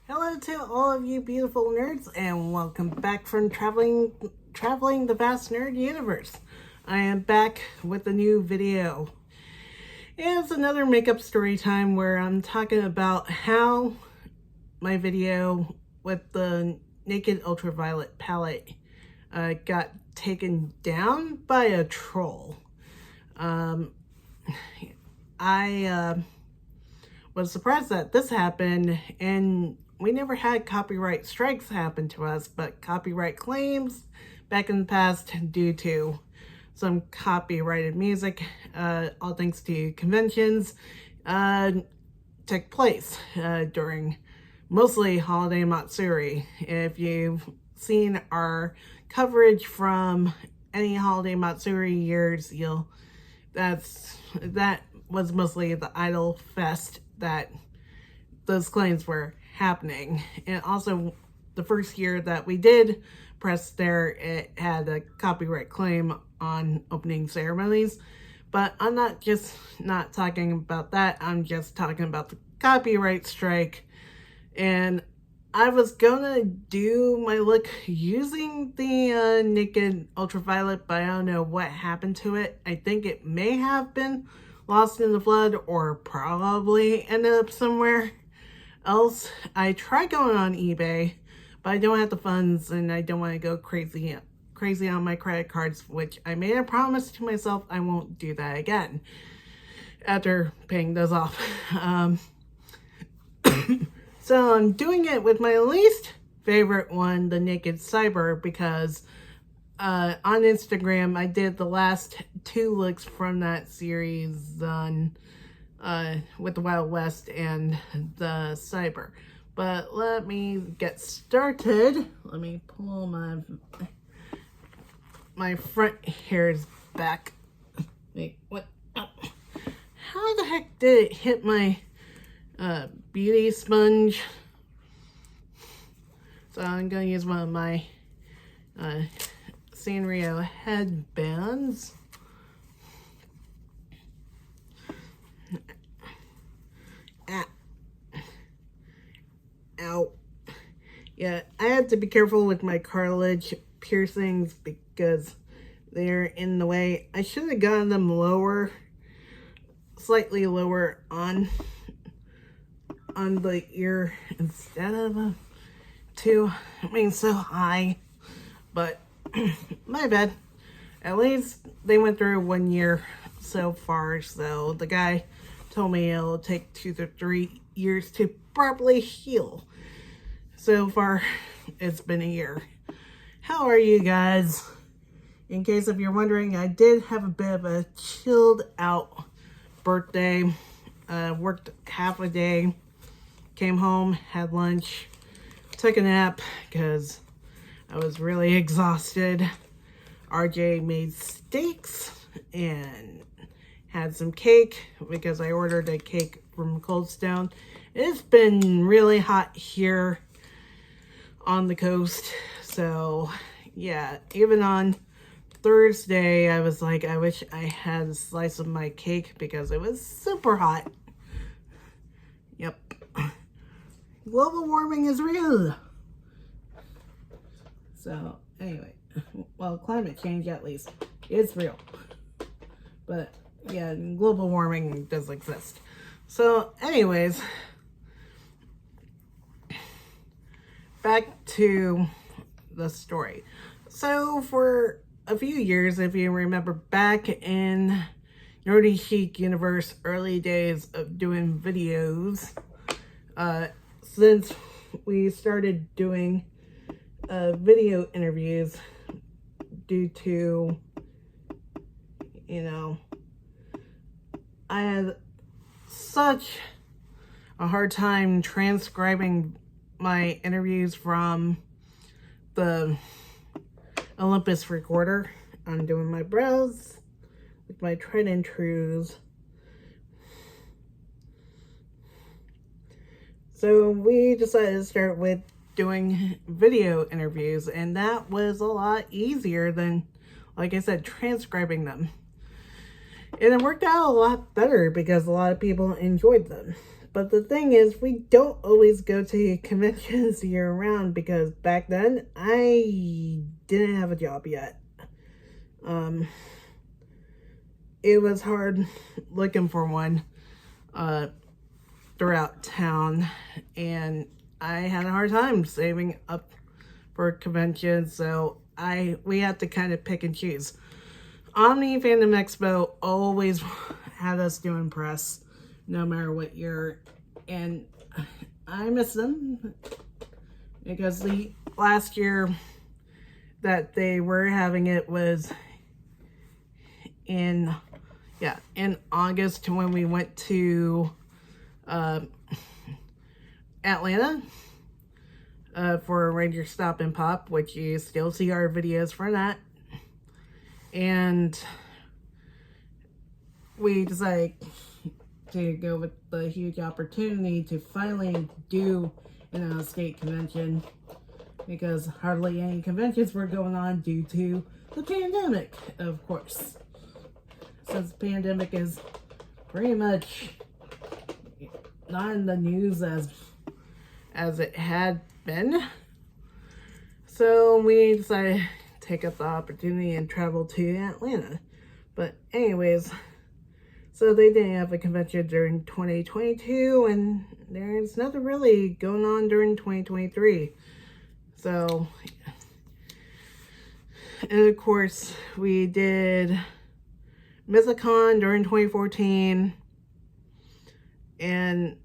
Hello to all of you beautiful nerds, and welcome back from traveling the vast nerd universe. I am back with a new video. It's another makeup story time where I'm talking about how my video with the Naked Ultraviolet palette got taken down by a troll. I was surprised that this happened, and we never had copyright strikes happen to us, but copyright claims back in the past due to some copyrighted music, all thanks to conventions, took place during mostly Holiday Matsuri. If you've seen our coverage from any Holiday Matsuri years, that was mostly the Idol Fest that those claims were happening. And also the first year that we did press there, it had a copyright claim on opening ceremonies. But I'm not talking about that. I'm just talking about the copyright strike. And I was gonna do my look using the Naked Ultraviolet, but I don't know what happened to it. I think it may have been lost in the flood or probably ended up somewhere else. I tried going on eBay, but I don't have the funds and I don't want to go crazy on my credit cards, which I made a promise to myself I won't do that again after paying those off. So I'm doing it with my least favorite one, the Naked Cyber, because on Instagram I did the last two looks from that series on with the Wild West and the Cyber. But let me get started. Let me pull my front hairs back. Wait, what? Oh. How the heck did it hit my beauty sponge? So I'm gonna use one of my Sanrio headbands. Ow. Yeah, I had to be careful with my cartilage piercings because they're in the way. I should have gotten them lower, slightly lower on the ear instead of so high. But my bad. At least they went through 1 year so far, so the guy told me it'll take 2 to 3 years to properly heal. So far, it's been a year. How are you guys? In case if you're wondering, I did have a bit of a chilled out birthday. Worked half a day, came home, had lunch, took a nap because I was really exhausted. RJ made steaks and had some cake because I ordered a cake from Cold Stone. It's been really hot here on the coast, so yeah, even on Thursday I was like, I wish I had a slice of my cake because it was super hot. Yep. Global warming is real. So anyway, well, climate change at least is real, but yeah, global warming does exist. So anyways, back to the story. So for a few years, if you remember back in Nerdy Chic Universe early days of doing videos, since we started doing video interviews due to, I had such a hard time transcribing my interviews from the Olympus recorder. I'm doing my brows with my tried and trues. So we decided to start with doing video interviews, and that was a lot easier than, like I said, transcribing them. And it worked out a lot better because a lot of people enjoyed them. But the thing is, we don't always go to conventions year round because back then I didn't have a job yet. It was hard looking for one throughout town, and I had a hard time saving up for conventions, so we had to kind of pick and choose. Omni Fandom Expo always had us doing press, no matter what year, and I miss them because the last year that they were having it was in August, when we went to Atlanta for a Ranger Stop and Pop, which you still see our videos for that. And we decided to go with the huge opportunity to finally do an out-of-state convention, because hardly any conventions were going on due to the pandemic, of course. Since the pandemic is pretty much not in the news as it had been. So we decided to take up the opportunity and travel to Atlanta. But anyways, so they didn't have a convention during 2022, and there's nothing really going on during 2023. So, and of course, we did Mizicon during 2014 and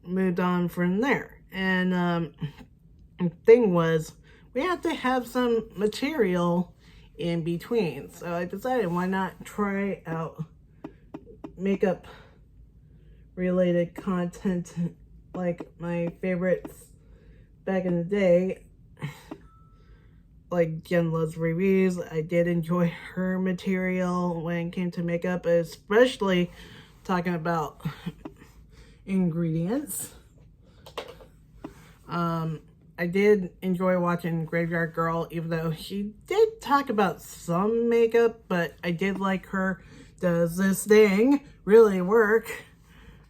moved on from there. And the thing was, we had to have some material in between. So I decided, why not try out makeup related content like my favorites back in the day, like Jen Loves Reviews. I did enjoy her material when it came to makeup, especially talking about ingredients. I did enjoy watching Graveyard Girl, even though she did talk about some makeup, but I did like her Does This Thing Really Work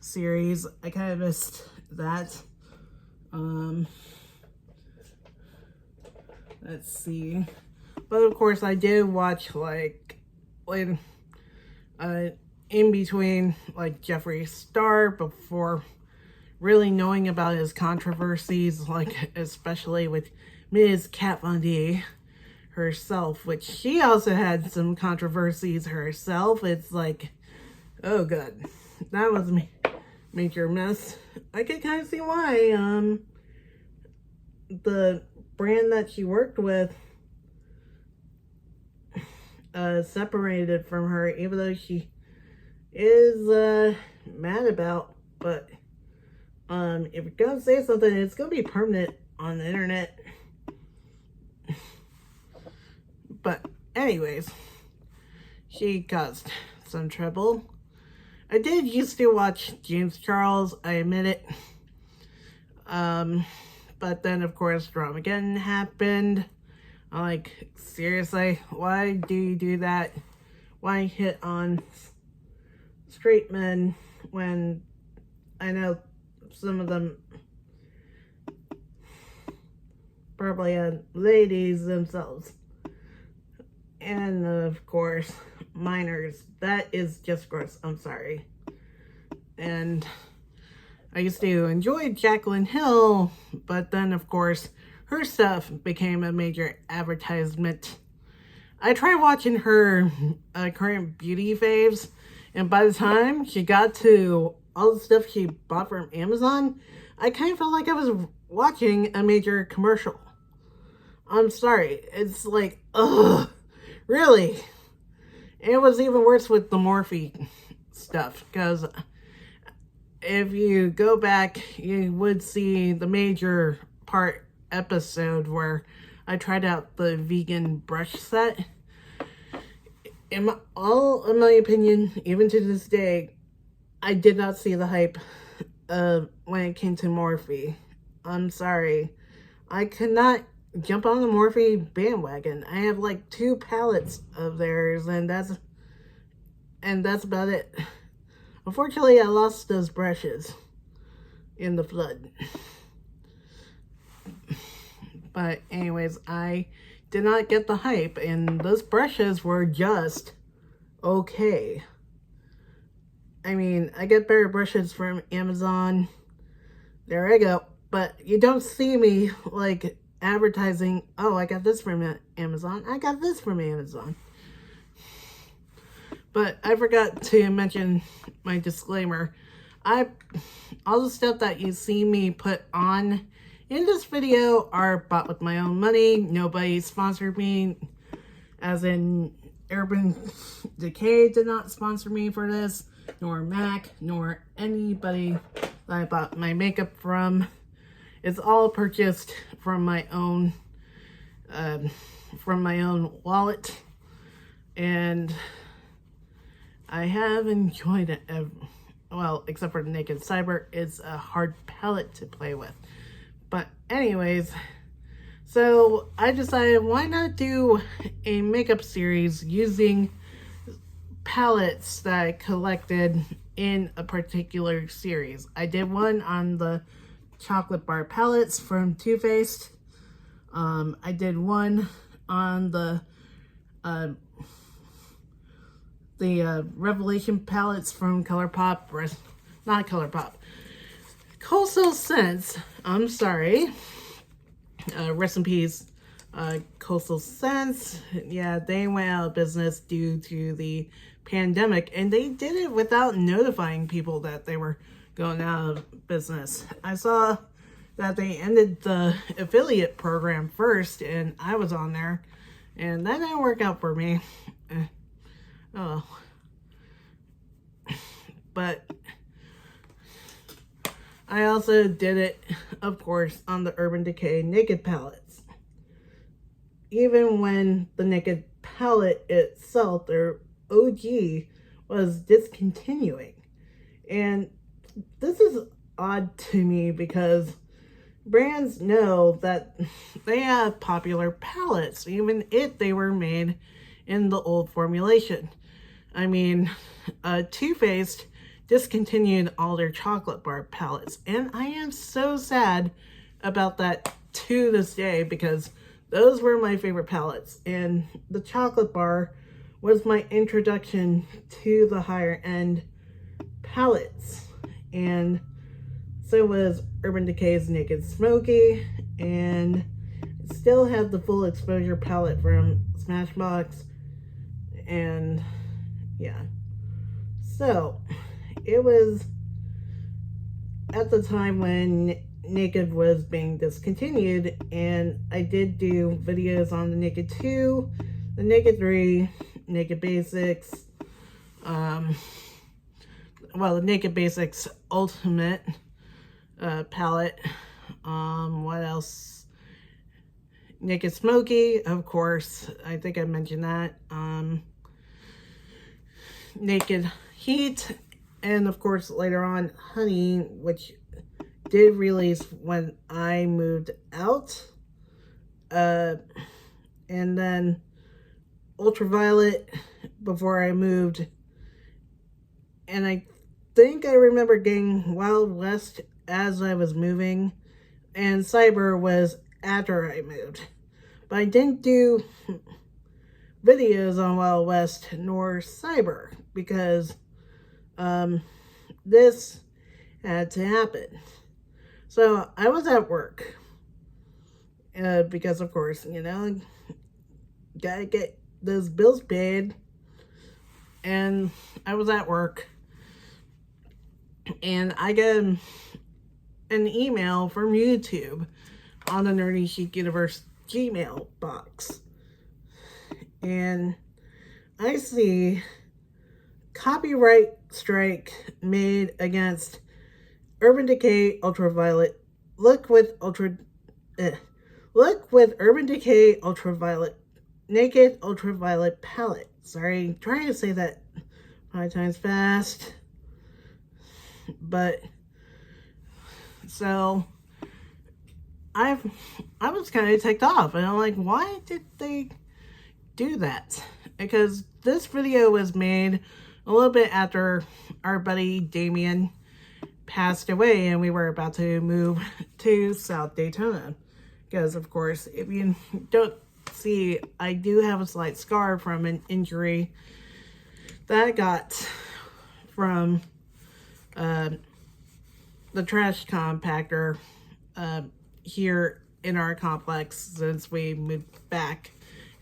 series. I kind of missed that. Let's see. But of course, I did watch like in between, like Jeffree Star, before really knowing about his controversies, like especially with Ms. Kat Von D herself, which she also had some controversies herself. It's like, oh god, that was a major mess. I could kind of see why the brand that she worked with separated from her, even though she is mad about. But if you're gonna say something, it's gonna be permanent on the internet. But anyways, she caused some trouble. I did used to watch James Charles, I admit it. But then of course Dramageddon happened. I'm like, seriously, why do you do that? Why hit on straight men when I know some of them probably had ladies themselves? And of course, minors. That is just gross. I'm sorry. And I used to enjoy Jaclyn Hill, but then of course, her stuff became a major advertisement. I tried watching her current beauty faves, and by the time she got to all the stuff she bought from Amazon, I kind of felt like I was watching a major commercial. I'm sorry. It's like, ugh, really? It was even worse with the Morphe stuff, because if you go back, you would see the major part episode where I tried out the vegan brush set. In my opinion, even to this day, I did not see the hype when it came to Morphe. I'm sorry. I could not jump on the Morphe bandwagon. I have like 2 palettes of theirs, and that's about it. Unfortunately, I lost those brushes. in the flood. But anyways, I did not get the hype, and those brushes were just okay. I mean, I get better brushes from Amazon. There I go. But you don't see me, like, advertising, oh, I got this from Amazon. I got this from Amazon. But I forgot to mention my disclaimer. All the stuff that you see me put on in this video are bought with my own money. Nobody sponsored me, as in Urban Decay did not sponsor me for this, nor Mac, nor anybody that I bought my makeup from. It's all purchased from my own wallet, and I have enjoyed it. Well, except for the Naked Cyber, it's a hard palette to play with. But anyways, so I decided, why not do a makeup series using palettes that I collected in a particular series. I did one on the chocolate bar palettes from Too Faced. I did one on the Revelation palettes from ColourPop, not ColourPop, Coastal Scents. I'm sorry. Rest in peace, Coastal Scents. Yeah, they went out of business due to the pandemic, and they did it without notifying people that they were going out of business. I saw that they ended the affiliate program first, and I was on there, and that didn't work out for me. Oh. But I also did it, of course, on the Urban Decay Naked palettes. Even when the Naked palette itself, their OG, was discontinuing. And this is odd to me because brands know that they have popular palettes, even if they were made in the old formulation. I mean, Too Faced discontinued all their chocolate bar palettes, and I am so sad about that to this day, because those were my favorite palettes, and the chocolate bar was my introduction to the higher end palettes. And so was Urban Decay's Naked Smoky, and still have the full exposure palette from Smashbox. And yeah, so it was at the time when Naked was being discontinued, and I did do videos on the Naked 2, the Naked 3, Naked Basics, well, the Naked Basics Ultimate palette. What else? Naked Smoky, of course. I think I mentioned that. Naked Heat, and of course later on Honey, which did release when I moved out. And then Ultraviolet before I moved. And I think I remember getting Wild West as I was moving. And Cyber was after I moved. But I didn't do videos on Wild West nor Cyber because this had to happen. So I was at work because, of course, you know, gotta get those bills paid. And I was at work, and I get an email from YouTube on the Nerdy Chic Universe Gmail box. And I see copyright strike made against Urban Decay Ultraviolet. Look with Urban Decay Ultraviolet Naked Ultraviolet palette. Sorry, trying to say that 5 times fast. But so I was kind of ticked off, and I'm like, why did they do that? Because this video was made a little bit after our buddy Damien passed away and we were about to move to South Daytona. Because, of course, if you don't see, I do have a slight scar from an injury that I got from the trash compactor here in our complex since we moved back.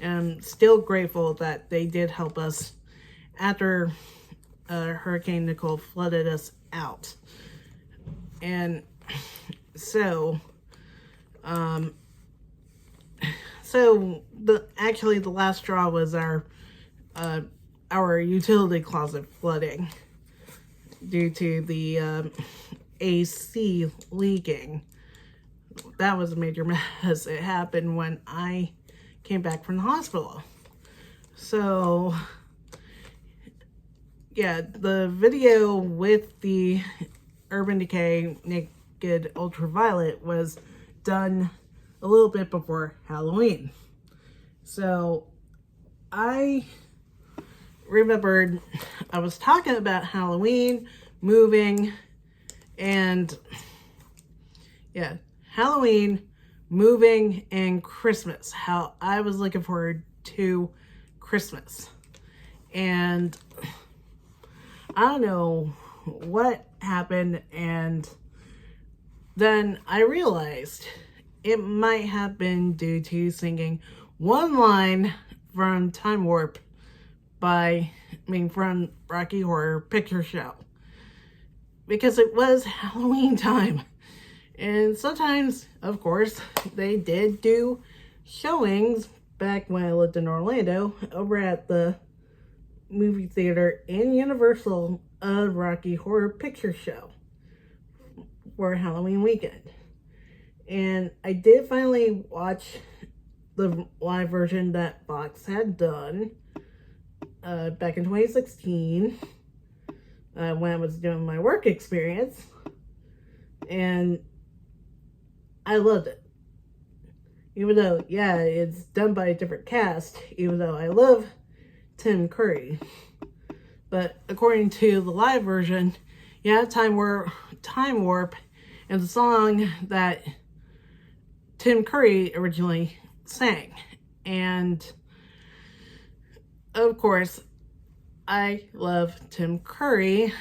And I'm still grateful that they did help us after Hurricane Nicole flooded us out. And so the last straw was our utility closet flooding due to the AC leaking. That was a major mess. It happened when I came back from the hospital. So yeah, the video with the Urban Decay Naked Ultraviolet was done a little bit before Halloween. So I remembered I was talking about Halloween, moving, and yeah, Halloween, moving, and Christmas. How I was looking forward to Christmas. And I don't know what happened, and then I realized it might have been due to singing one line from Time Warp from Rocky Horror Picture Show. Because it was Halloween time. And sometimes, of course, they did do showings back when I lived in Orlando over at the movie theater in Universal of Rocky Horror Picture Show for Halloween weekend. And I did finally watch the live version that Fox had done back in 2016 when I was doing my work experience. And I loved it. Even though, yeah, it's done by a different cast, even though I love Tim Curry. But according to the live version, yeah, Time Warp, and the song that Tim Curry originally sang. And of course, I love Tim Curry.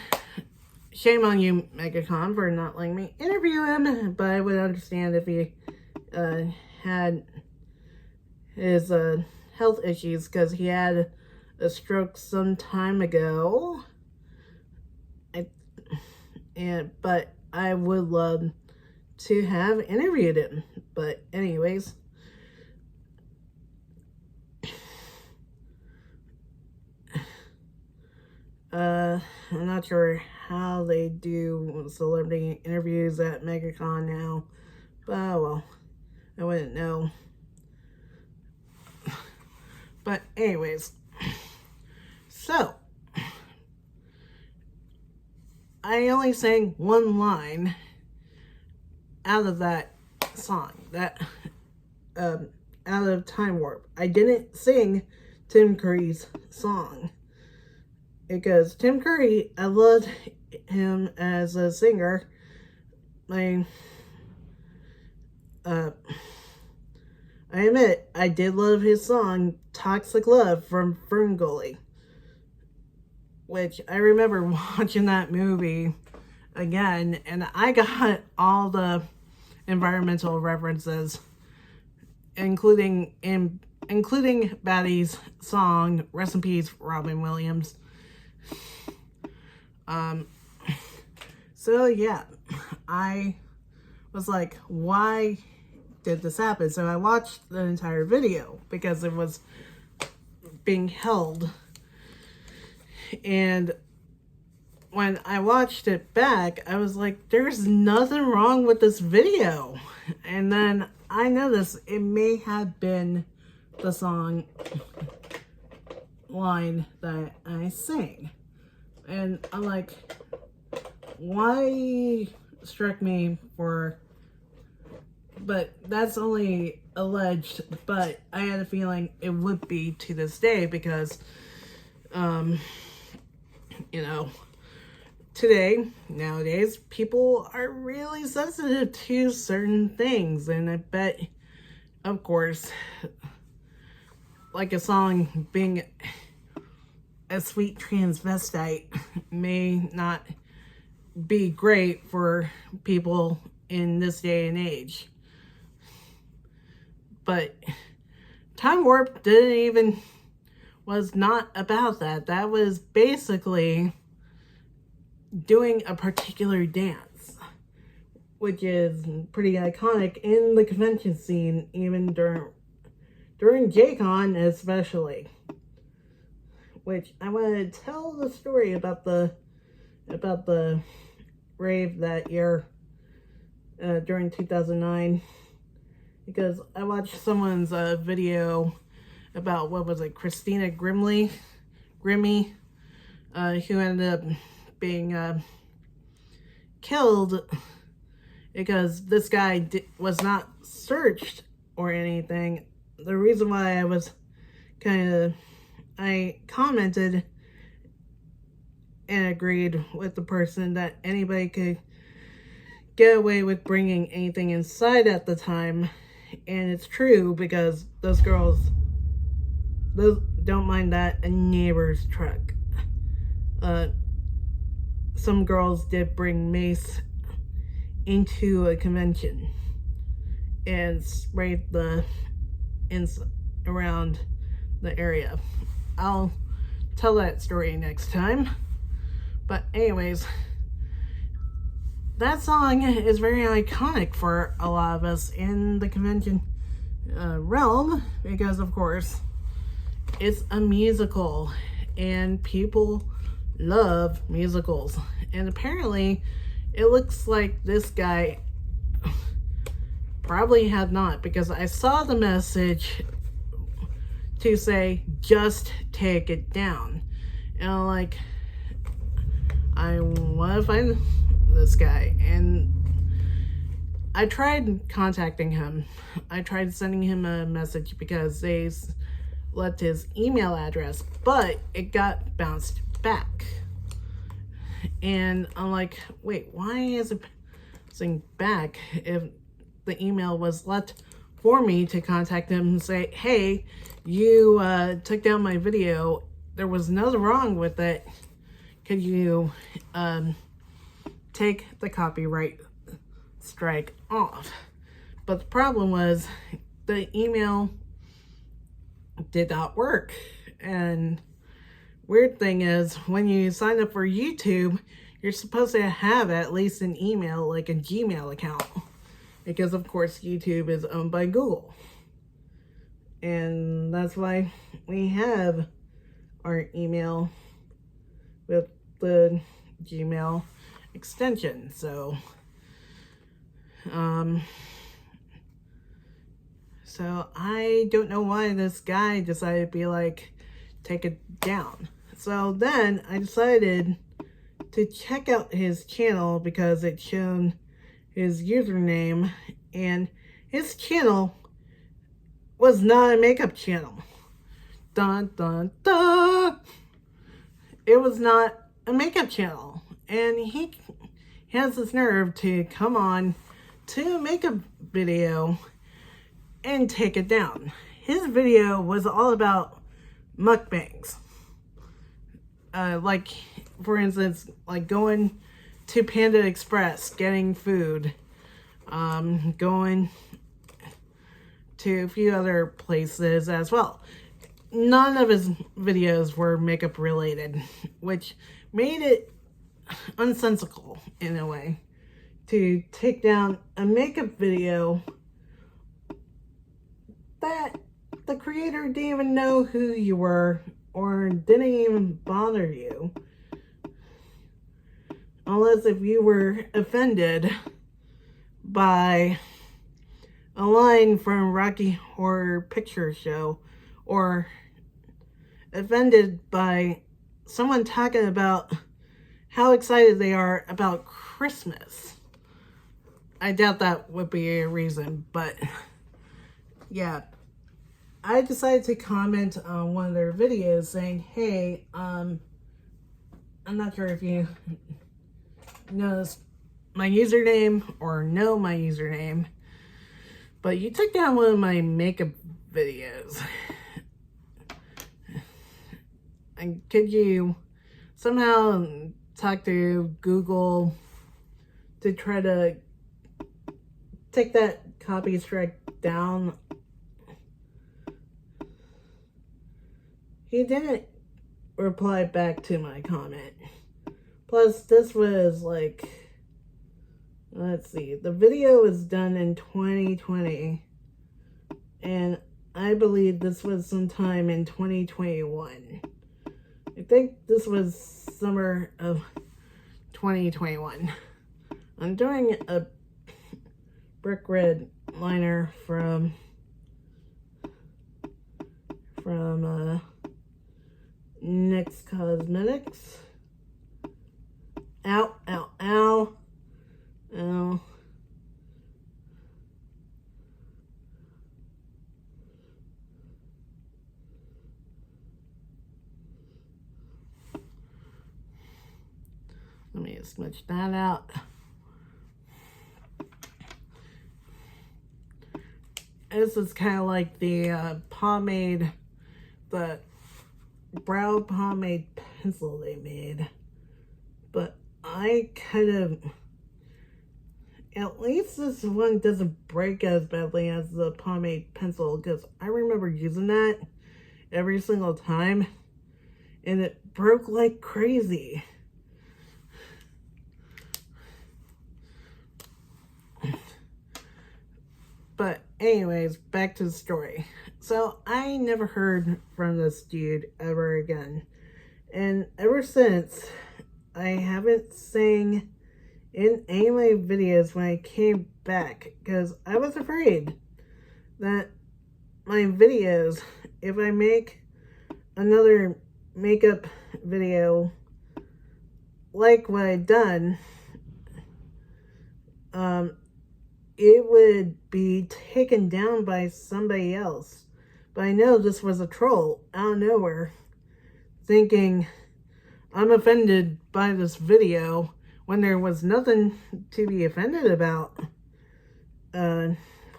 Shame on you, Megacon, for not letting me interview him, but I would understand if he had his health issues, because he had a stroke some time ago. But I would love to have interviewed him. But anyways, I'm not sure how they do celebrity interviews at MegaCon now, but well, I wouldn't know. But anyways, so I only sang one line out of that song, out of Time Warp. I didn't sing Tim Curry's song, because Tim Curry, I loved him as a singer. I admit, I did love his song, Toxic Love, from Ferngully, which I remember watching that movie again, and I got all the environmental references, including Batty's song, Rest in Peace, Robin Williams. So yeah, I was like, why did this happen? So I watched the entire video because it was being held, and when I watched it back, I was like, there's nothing wrong with this video. And then I noticed it may have been the song line that I sing. And I'm like, why struck me for... But that's only alleged, but I had a feeling it would be to this day because, you know, nowadays, people are really sensitive to certain things. And I bet, of course, like a song being a sweet transvestite may not be great for people in this day and age. But Time Warp was not about that. That was basically doing a particular dance, which is pretty iconic in the convention scene, even during J-Con especially. Which I want to tell the story about the rave that year during 2009, because I watched someone's video about, what was it, Christina Grimmie, who ended up being killed because this guy was not searched or anything. The reason why I commented and agreed with the person that anybody could get away with bringing anything inside at the time, and it's true, because those don't mind that, a neighbor's truck. Some girls did bring mace into a convention and sprayed around the area. I'll tell that story next time. But anyways, that song is very iconic for a lot of us in the convention realm, because of course it's a musical and people love musicals. And apparently it looks like this guy probably had not, because I saw the message to say, just take it down. And I'm like, I want to find this guy. And I tried contacting him. I tried sending him a message because they left his email address, but it got bounced back. And I'm like, wait, why is it bouncing back if the email was left for me to contact him and say, hey, you took down my video, there was nothing wrong with it, could you take the copyright strike off? But the problem was the email did not work. And weird thing is, when you sign up for YouTube, you're supposed to have at least an email, like a Gmail account, because of course YouTube is owned by Google. And that's why we have our email with the Gmail extension. So I don't know why this guy decided to be like, take it down. So then I decided to check out his channel, because it showed his username, and his channel was not a makeup channel. Dun dun dun! It was not a makeup channel. And he has this nerve to come on to a makeup video and take it down. His video was all about mukbangs. Like, for instance, like going to Panda Express, getting food, going to a few other places as well. None of his videos were makeup related, which made it unsensical in a way to take down a makeup video that the creator didn't even know who you were or didn't even bother you. Unless if you were offended by a line from Rocky Horror Picture Show, or offended by someone talking about how excited they are about Christmas. I doubt that would be a reason, but yeah. I decided to comment on one of their videos saying, hey, I'm not sure if you knows my username or know my username, but you took down one of my makeup videos. And could you somehow talk to Google to try to take that copy strike down? He didn't reply back to my comment. Plus, this was like, let's see, the video was done in 2020, and I believe this was sometime in 2021. I think this was summer of 2021. I'm doing a brick red liner from NYX Cosmetics. Ow, ow, ow. Ow. Let me smudge that out. This is kind of like the pomade, the brow pomade pencil they made. But I kind of, at least this one doesn't break as badly as the pomade pencil, because I remember using that every single time and it broke like crazy. But anyways, back to the story. So I never heard from this dude ever again. And ever since, I haven't sang in any of my videos when I came back, because I was afraid that my videos, if I make another makeup video like what I've done, it would be taken down by somebody else. But I know this was a troll out of nowhere, thinking I'm offended by this video when there was nothing to be offended about.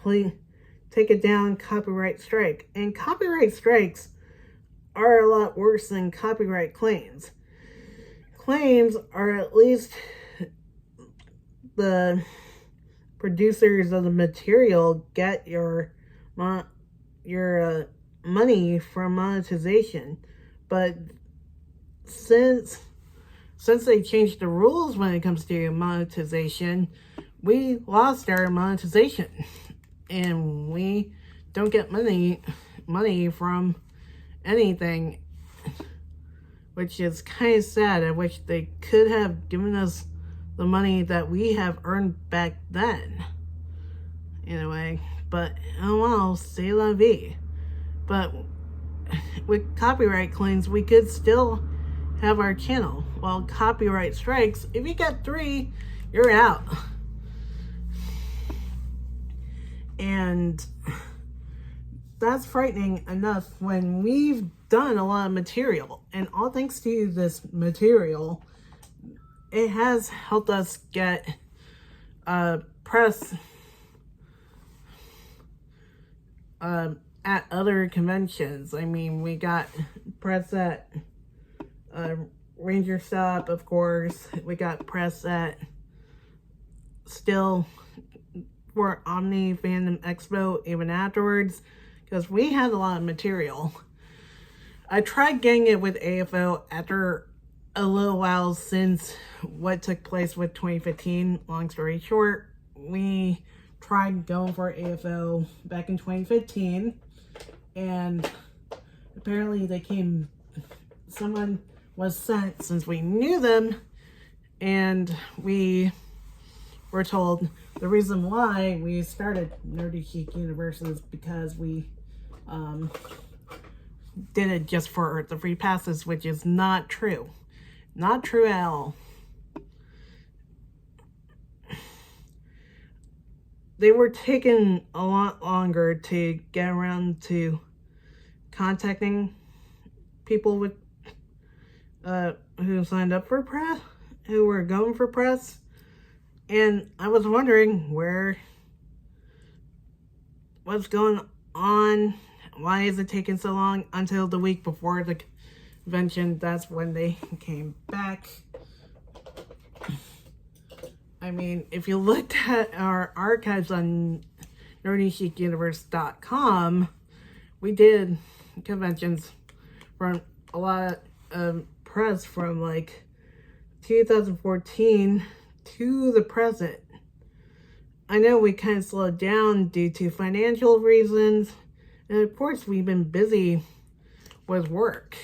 Please take it down, copyright strike. And copyright strikes are a lot worse than copyright claims. Claims are at least the producers of the material get your money from monetization. But since they changed the rules when it comes to monetization, we lost our monetization and we don't get money from anything, which is kind of sad. I wish they could have given us the money that we have earned back then. Anyway, but oh well, c'est la vie. But with copyright claims, we could still have our channel. While copyright strikes, if you get 3, you're out. And that's frightening enough when we've done a lot of material. And all thanks to this material, it has helped us get press at other conventions. I mean, we got press at Ranger Stop, of course. We got press at still for Omni Fandom Expo even afterwards, because we had a lot of material. I tried getting it with AFO after a little while since what took place with 2015. Long story short, we tried going for AFO back in 2015, and apparently someone was sent since we knew them, and we were told the reason why we started Nerdy Chic Universe is because we did it just for the free passes, which is not true. Not true at all. They were taking a lot longer to get around to contacting people with who signed up for press, who were going for press. And I was wondering what's going on. Why is it taking so long until the week before the convention? That's when they came back. I mean, if you looked at our archives on nerdychicuniverse.com, we did conventions from a lot of press from like 2014 to the present. I know we kind of slowed down due to financial reasons, and of course we've been busy with work.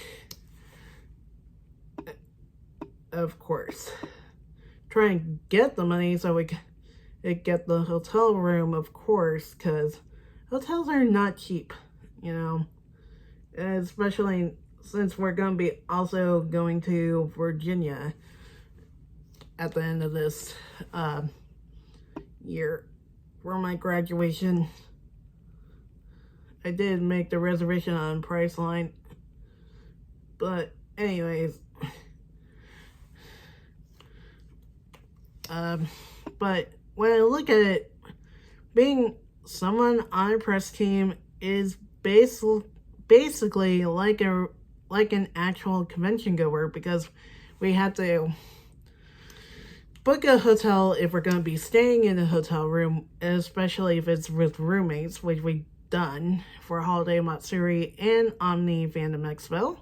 Of course. Trying to get the money so we could get the hotel room, of course, because hotels are not cheap, you know. Especially since we're going to be also going to Virginia at the end of this year for my graduation. I did make the reservation on Priceline, but anyways, but when I look at it, being someone on a press team is basically like an actual convention goer, because we have to book a hotel if we're going to be staying in a hotel room, especially if it's with roommates, which we've done for Holiday Matsuri and Omni Fandom Expo.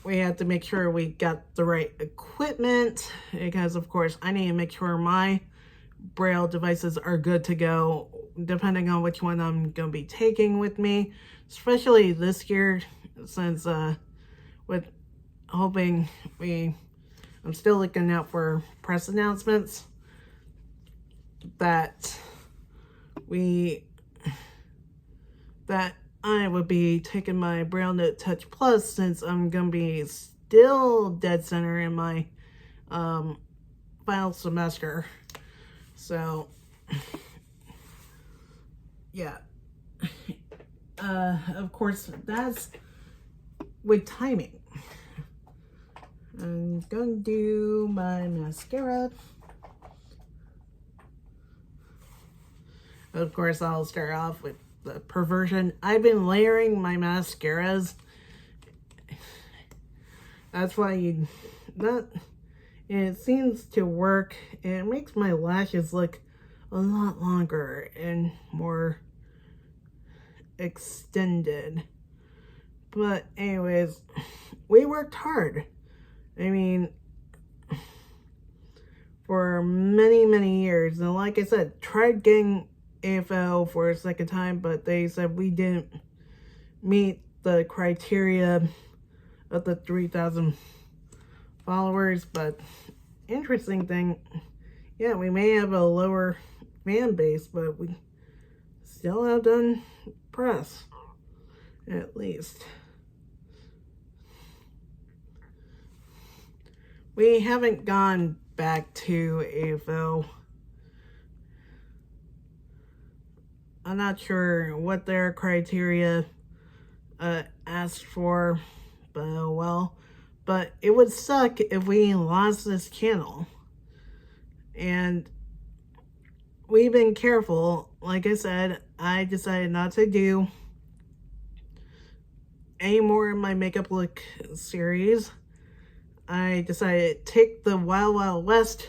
We have to make sure we got the right equipment, because of course I need to make sure my Braille devices are good to go, depending on which one I'm going to be taking with me, especially this year, since with hoping I'm still looking out for press announcements that I would be taking my Braille Note Touch Plus, since I'm going to be still dead center in my final semester. So, yeah. Of course, that's with timing. I'm going to do my mascara. Of course, I'll start off with the perversion. I've been layering my mascaras. That's why it seems to work, and it makes my lashes look a lot longer and more extended. But anyways, we worked hard. I mean, for many years. And like I said, tried getting AFL for a second time, but they said we didn't meet the criteria of the 3,000 followers. But interesting thing, yeah, we may have a lower fan base, but we still have done press, at least. We haven't gone back to AFL. I'm not sure what their criteria asked for, but well, but it would suck if we lost this channel. And we've been careful. Like I said, I decided not to do any more of my makeup look series. I decided to take the Wild Wild West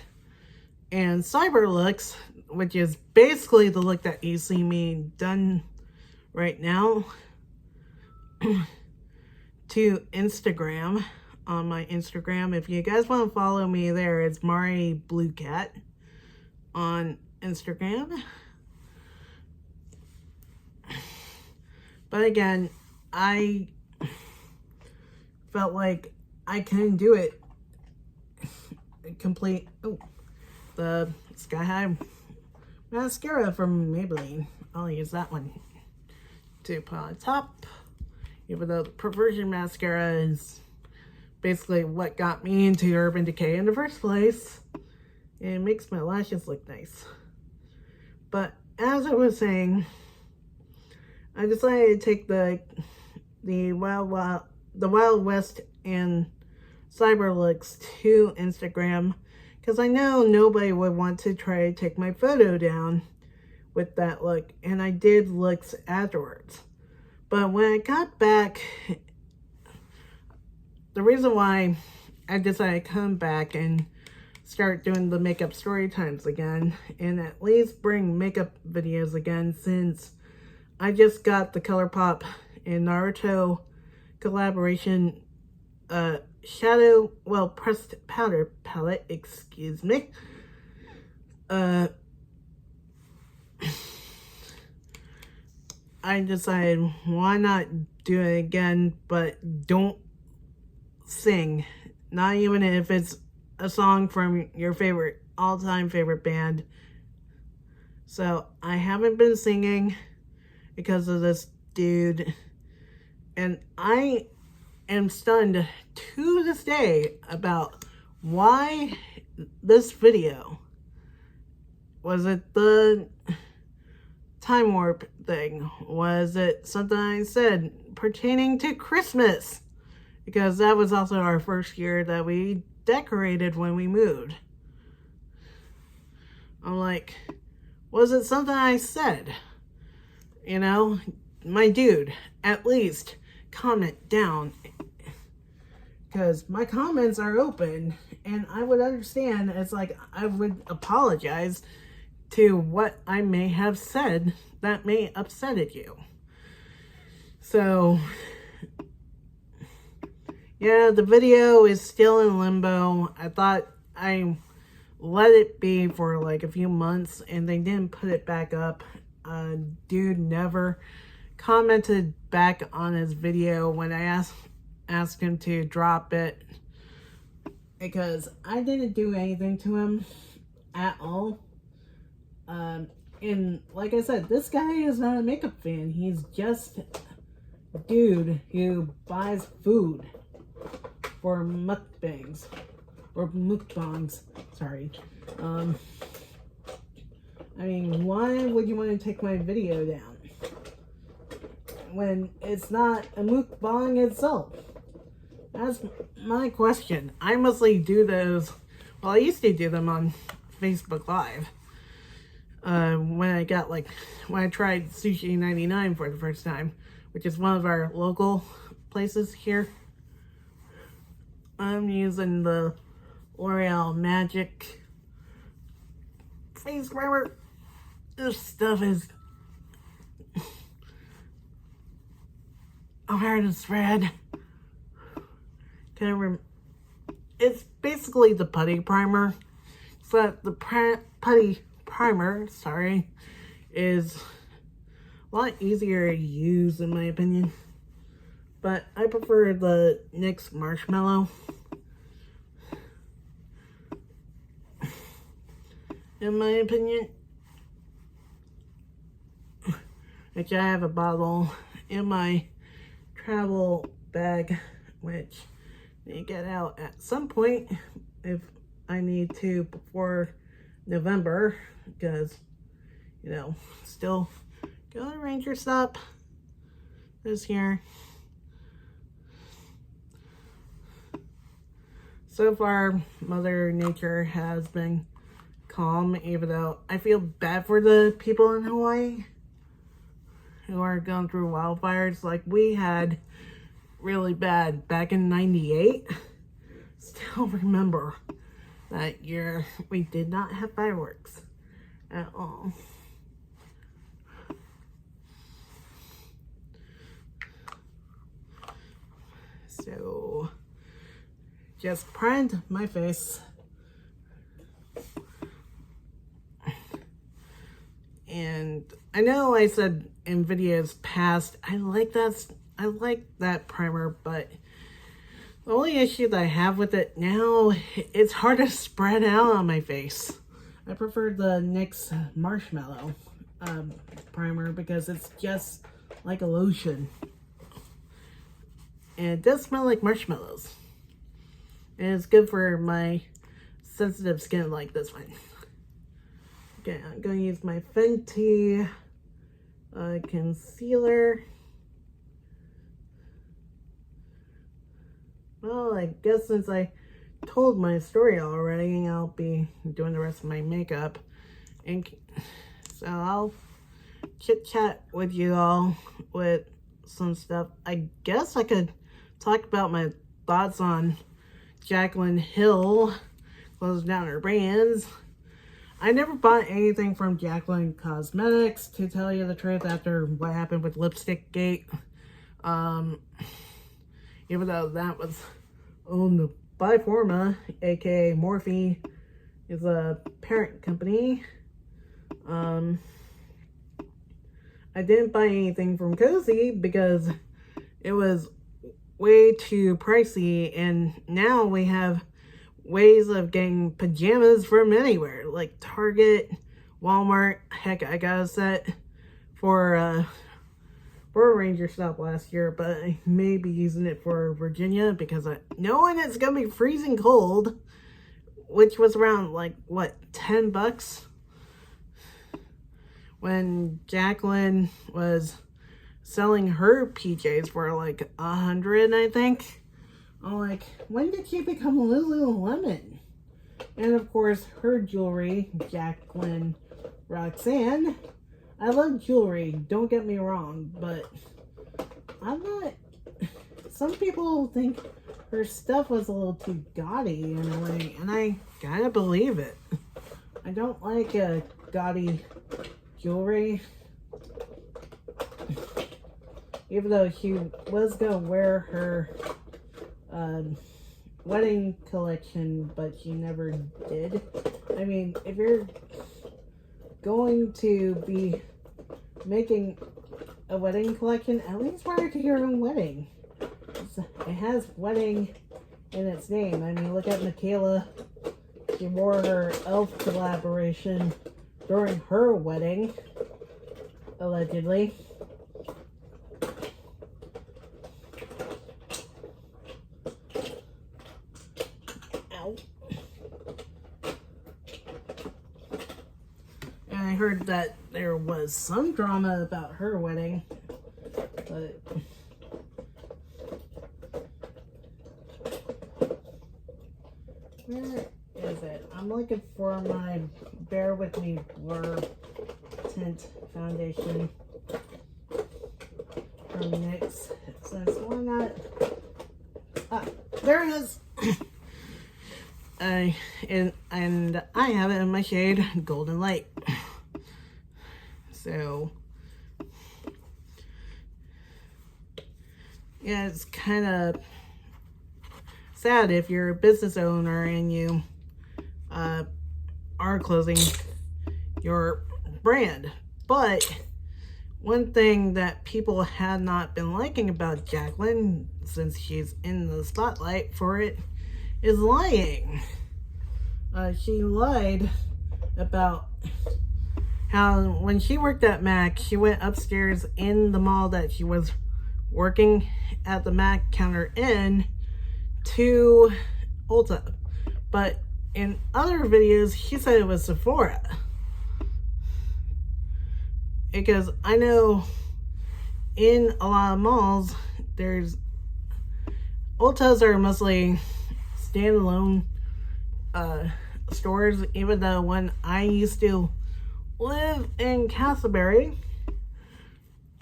and Cyber looks, which is basically the look that you see me done right now, to Instagram. On my Instagram, if you guys want to follow me there, it's Mari Blue Cat on Instagram. But again, I felt like I couldn't do it complete. Oh, the Sky High mascara from Maybelline. I'll use that one to put on top, even though the Perversion mascara is basically what got me into Urban Decay in the first place. It makes my lashes look nice. But as I was saying, I decided to take the Wild West and cyber looks to Instagram, because I know nobody would want to try to take my photo down with that look, and I did looks afterwards. But when I got back, the reason why I decided to come back and start doing the makeup story times again, and at least bring makeup videos again, since I just got the ColourPop and Naruto collaboration shadow, well, pressed powder palette, excuse me. I decided, why not do it again, but don't sing. Not even if it's a song from your favorite, all-time favorite band. So I haven't been singing because of this dude, and I am stunned to this day about why this video. Was it the time warp thing? Was it something I said pertaining to Christmas? Because that was also our first year that we decorated when we moved. I'm like, was it something I said? You know, my dude, at least comment down, because my comments are open, and I would understand. It's like, I would apologize to what I may have said that may upset you. So yeah, the video is still in limbo. I thought I let it be for like a few months, and they didn't put it back up. Dude never commented back on his video when I asked him to drop it, because I didn't do anything to him at all. And like I said, this guy is not a makeup fan. He's just a dude who buys food for mukbangs, or mukbangs, sorry. I mean, why would you want to take my video down when it's not a mukbang itself? That's my question. I mostly do those, well, I used to do them on Facebook Live. When I tried Sushi 99 for the first time, which is one of our local places here. I'm using the L'Oreal Magic face primer. This stuff is hard to spread. It's basically the putty primer. So the putty primer, sorry, is a lot easier to use in my opinion. But I prefer the NYX Marshmallow. In my opinion. Which I have a bottle in my travel bag, which I get out at some point if I need to before November, because, you know, still go to Ranger Stop this year. So far, Mother Nature has been calm, even though I feel bad for the people in Hawaii who are going through wildfires like we had really bad back in '98. Still remember that year we did not have fireworks at all. So just primed my face. And I know I said in videos past, I like that primer, but the only issue that I have with it now, it's hard to spread out on my face. I prefer the NYX Marshmallow primer because it's just like a lotion. And it does smell like marshmallows. And it's good for my sensitive skin like this one. Okay, I'm going to use my Fenty concealer. Well, I guess since I told my story already, I'll be doing the rest of my makeup. And so I'll chit-chat with you all with some stuff. I guess I could talk about my thoughts on Jaclyn Hill closing down her brands. I never bought anything from Jaclyn Cosmetics, to tell you the truth, after what happened with Lipstick Gate. Even though that was owned by Forma, aka Morphe, is a parent company. I didn't buy anything from Cozy because it was way too pricey, and now we have ways of getting pajamas from anywhere, like Target, Walmart. Heck, I got a set for Ranger stop last year, but I may be using it for Virginia because knowing it's gonna be freezing cold, which was around like what, $10 when Jaclyn was selling her PJs for like $100, I think. I'm like, when did she become Lululemon? And of course, her jewelry, Jaclyn Roxanne. I love jewelry, don't get me wrong, but I'm not. Some people think her stuff was a little too gaudy in a way, and I kind of believe it. I don't like gaudy jewelry. Even though she was gonna wear her wedding collection, but she never did. I mean, if you're going to be making a wedding collection, at least wear it to your own wedding. It has wedding in its name. I mean, look at Michaela. She wore her elf collaboration during her wedding, allegedly. Ow. And I heard that there was some drama about her wedding, but where is it? I'm looking for my Bear With Me Blur Tint Foundation from NYX. Since why not? Ah, there it is. And I have it in my shade Golden Light. So yeah, it's kind of sad if you're a business owner and you are closing your brand. But one thing that people had not been liking about Jaclyn, since she's in the spotlight for it, is lying. She lied about how when she worked at MAC, she went upstairs in the mall that she was working at the MAC counter in to Ulta. But in other videos, she said it was Sephora. Because I know in a lot of malls, Ultas are mostly standalone stores, even though when I used to live in Castleberry,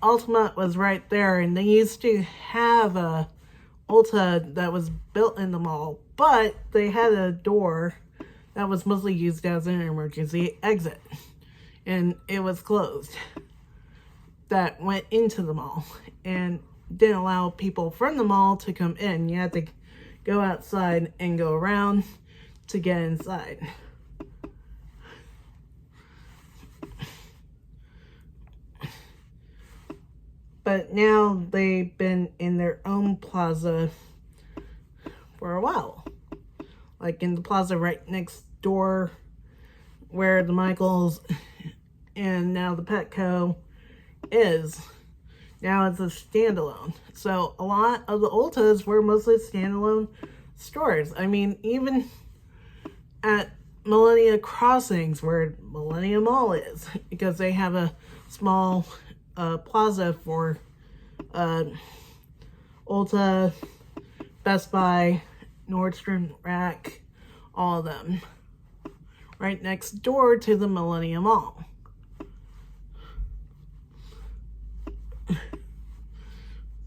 Ultimate was right there, and they used to have a Ulta that was built in the mall, but they had a door that was mostly used as an emergency exit, and it was closed, that went into the mall and didn't allow people from the mall to come in. You had to go outside and go around to get inside. But now they've been in their own plaza for a while. Like in the plaza right next door where the Michaels and now the Petco is. Now it's a standalone. So a lot of the Ultas were mostly standalone stores. I mean, even at Millennia Crossings, where Millennia Mall is, because they have a small plaza for Ulta, Best Buy, Nordstrom Rack, all of them. Right next door to the Millennium Mall.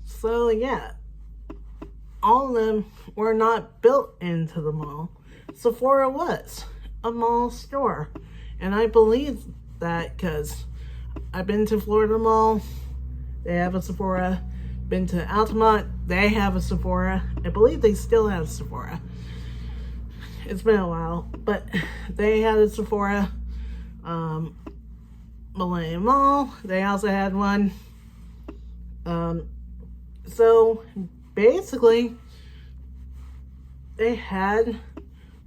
So yeah, all of them were not built into the mall. Sephora was a mall store. And I believe that because I've been to Florida Mall, they have a Sephora. Been to Altamont, they have a Sephora. I believe they still have Sephora. It's been a while, but they had a Sephora. Millennium Mall, they also had one. So basically, they had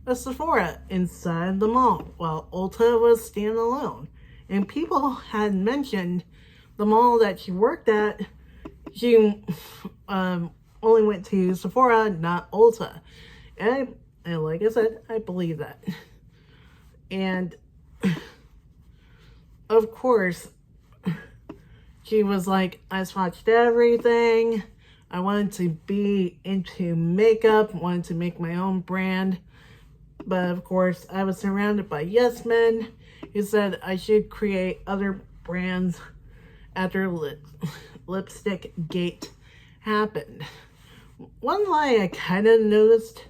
a Sephora inside the mall, while Ulta was standalone. And people had mentioned the mall that she worked at, she only went to Sephora, not Ulta. And like I said, I believe that. And of course, she was like, I swatched everything. I wanted to be into makeup, wanted to make my own brand. But of course, I was surrounded by yes men who said I should create other brands after lipstick gate happened. One lie I kind of noticed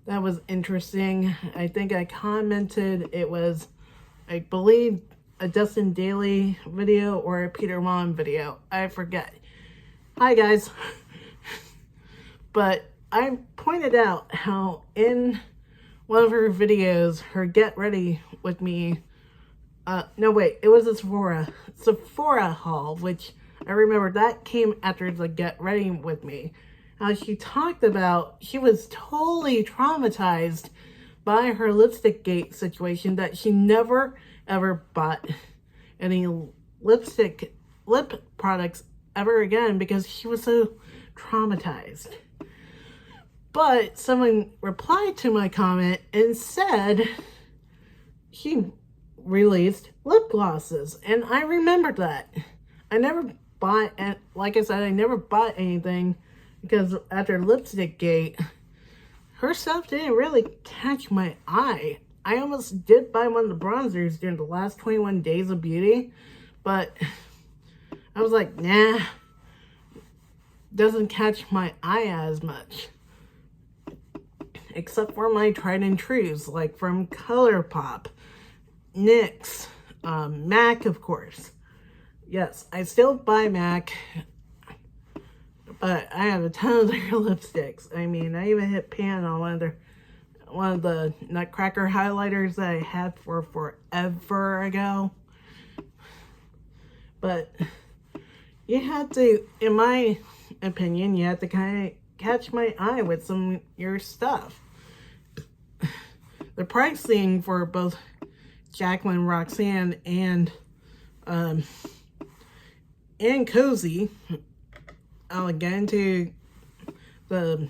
that was interesting. I think I commented it was, I believe, a Dustin Daily video or a Peter Mon video. I forget. Hi guys. But I pointed out how in one of her videos, her Get Ready With Me, no wait, it was a Sephora haul, which I remember that came after the Get Ready With Me. How she talked about she was totally traumatized by her lipstick gate situation, that she never ever bought any lip products ever again because she was so traumatized. But someone replied to my comment and said she released lip glosses, and I remembered that. I never bought, and like I said, I never bought anything because after Lipstick Gate, her stuff didn't really catch my eye. I almost did buy one of the bronzers during the last 21 Days of Beauty, but I was like, nah, doesn't catch my eye as much. Except for my tried and trues, like from ColourPop, NYX, MAC, of course. Yes, I still buy MAC, but I have a ton of their lipsticks. I mean, I even hit pan on one of the Nutcracker highlighters that I had for forever ago. But you have to, in my opinion, you have to kind of catch my eye with some of your stuff. The pricing for both Jacqueline, Roxanne, and Cozy, I'll get into the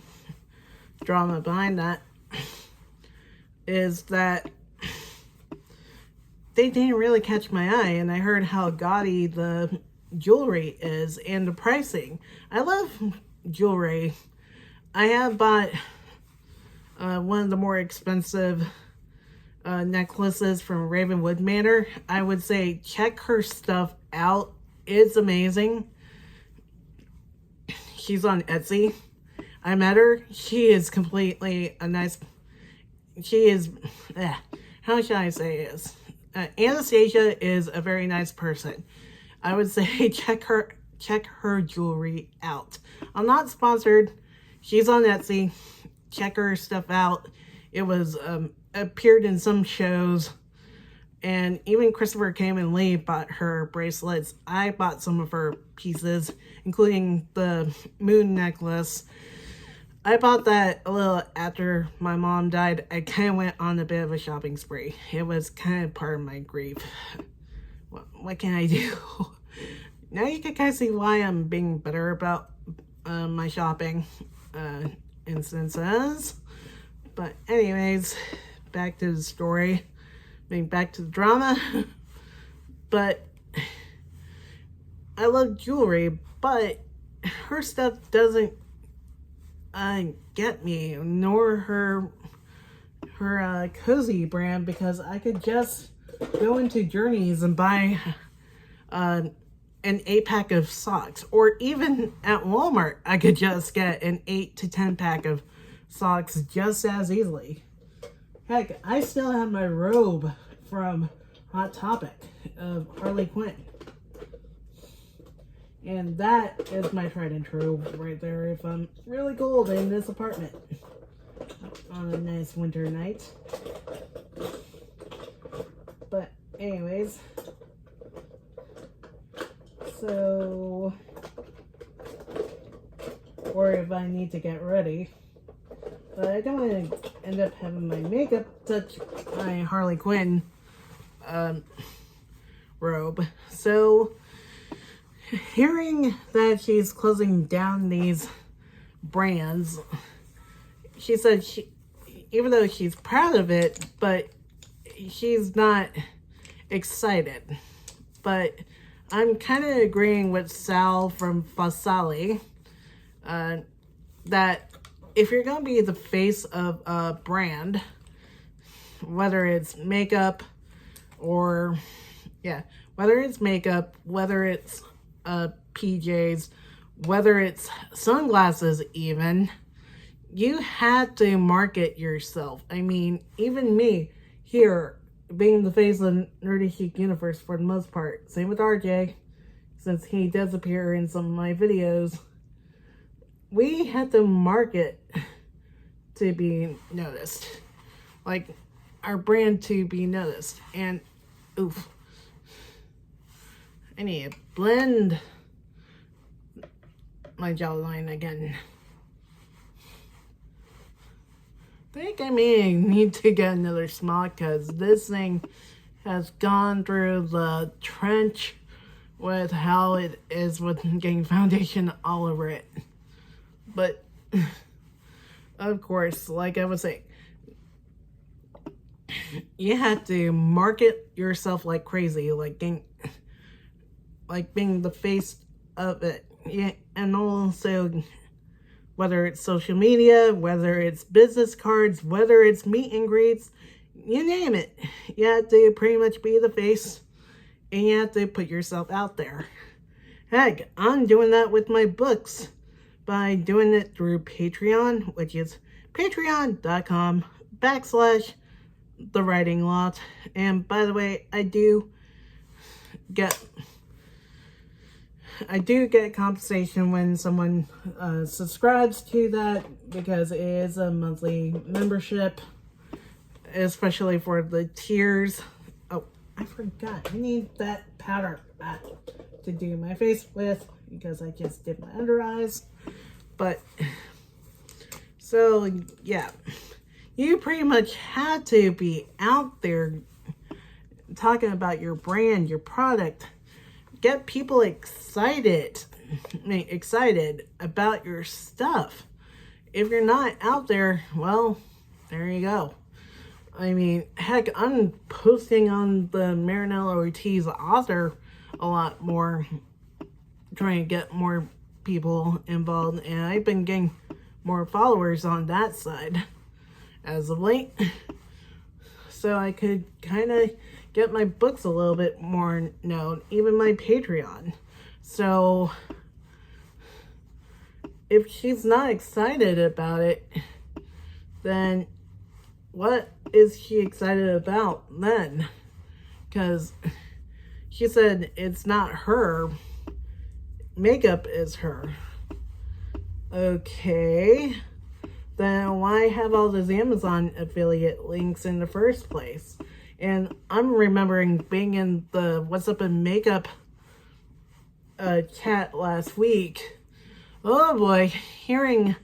drama behind that, is that they didn't really catch my eye, and I heard how gaudy the jewelry is and the pricing. I love jewelry. I have bought one of the more expensive necklaces from Ravenwood Manor. I would say check her stuff out. It's amazing. She's on Etsy. I met her. She is completely a nice... She is... how should I say this? Anastasia is a very nice person. I would say check her jewelry out. I'm not sponsored. She's on Etsy. Check her stuff out. It was appeared in some shows, and even Christopher Came and Lee bought her bracelets. I bought some of her pieces, including the moon necklace. I bought that a little after my mom died. I kind of went on a bit of a shopping spree. It was kind of part of my grief. What can I do? Now you can kind of see why I'm being better about my shopping instances. But anyways, back to the story. Back to the drama. But I love jewelry, but her stuff doesn't get me, nor her cozy brand, because I could just go into Journeys and buy an 8-pack of socks, or even at Walmart I could just get an 8 to 10 pack of socks just as easily. Heck, I still have my robe from Hot Topic of Harley Quinn, and that is my tried and true right there if I'm really cold in this apartment on a nice winter night. But anyways, so, or if I need to get ready, but I don't want to end up having my makeup touch my Harley Quinn robe. So hearing that she's closing down these brands, she said even though she's proud of it, but she's not excited. But I'm kind of agreeing with Sal from Fasali that if you're going to be the face of a brand, whether it's makeup or, whether it's makeup, whether it's PJs, whether it's sunglasses even, you have to market yourself. I mean, even me here, being the face of Nerdy Chic Universe for the most part. Same with RJ, since he does appear in some of my videos. We had to market to be noticed. Like, our brand to be noticed. And, oof. I need to blend my jawline again. I think I may need to get another smog because this thing has gone through the trench with how it is with getting foundation all over it. But, of course, like I was saying, you have to market yourself like crazy, like being the face of it. Yeah, and also, whether it's social media, whether it's business cards, whether it's meet and greets, you name it. You have to pretty much be the face, and you have to put yourself out there. Heck, I'm doing that with my books by doing it through Patreon, which is patreon.com/The Writing Lot. And by the way, I do get compensation when someone subscribes to that, because it is a monthly membership, especially for the tiers. Oh, I forgot. I need that powder to do my face with, because I just did my under eyes. But, so, yeah. You pretty much had to be out there talking about your brand, your product. Get people excited about your stuff. If you're not out there, well, there you go. I mean, heck, I'm posting on the Marinella Ortiz author a lot more, trying to get more people involved, and I've been getting more followers on that side as of late. So I could kind of get my books a little bit more known, even my Patreon. So if she's not excited about it, then what is she excited about then? Because she said it's not her, makeup is her. Okay, then why have all those Amazon affiliate links in the first place? And I'm remembering being in the What's Up in Makeup chat last week. Oh boy, hearing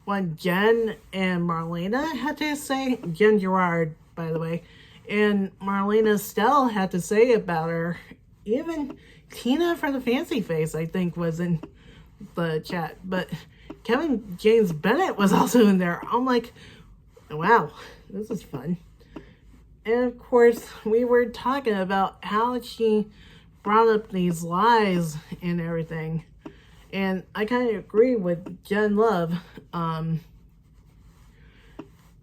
what Jen and Marlena had to say, Jen Gerard, by the way, and Marlena Stell had to say about her. Even Tina from the Fancy Face, I think, was in the chat. But Kevin James Bennett was also in there. I'm like, wow, this is fun. And of course, we were talking about how she brought up these lies and everything. And I kind of agree with Jen Love.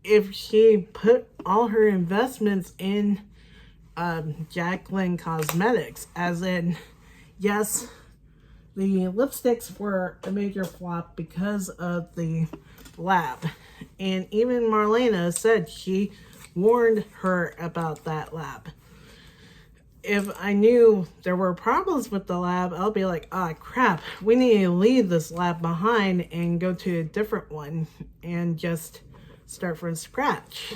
If she put all her investments in Jacqueline Cosmetics, as in, yes, the lipsticks were a major flop because of the lab. And even Marlena said she warned her about that lab. If I knew there were problems with the lab, I'll be like, ah, crap, we need to leave this lab behind and go to a different one and just start from scratch.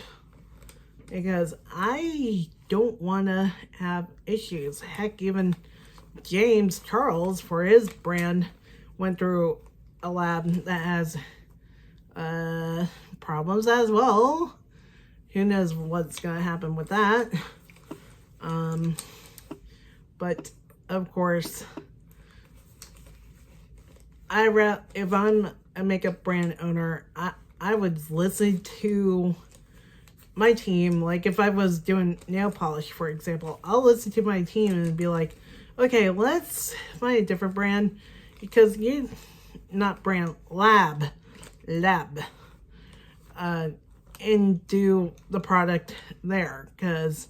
Because I don't want to have issues. Heck, even James Charles, for his brand, went through a lab that has problems as well. Who knows what's going to happen with that. But of course, if I'm a makeup brand owner, I would listen to my team. Like if I was doing nail polish, for example, I'll listen to my team and be like, okay, let's find a different brand, because not brand, lab, and do the product there. Because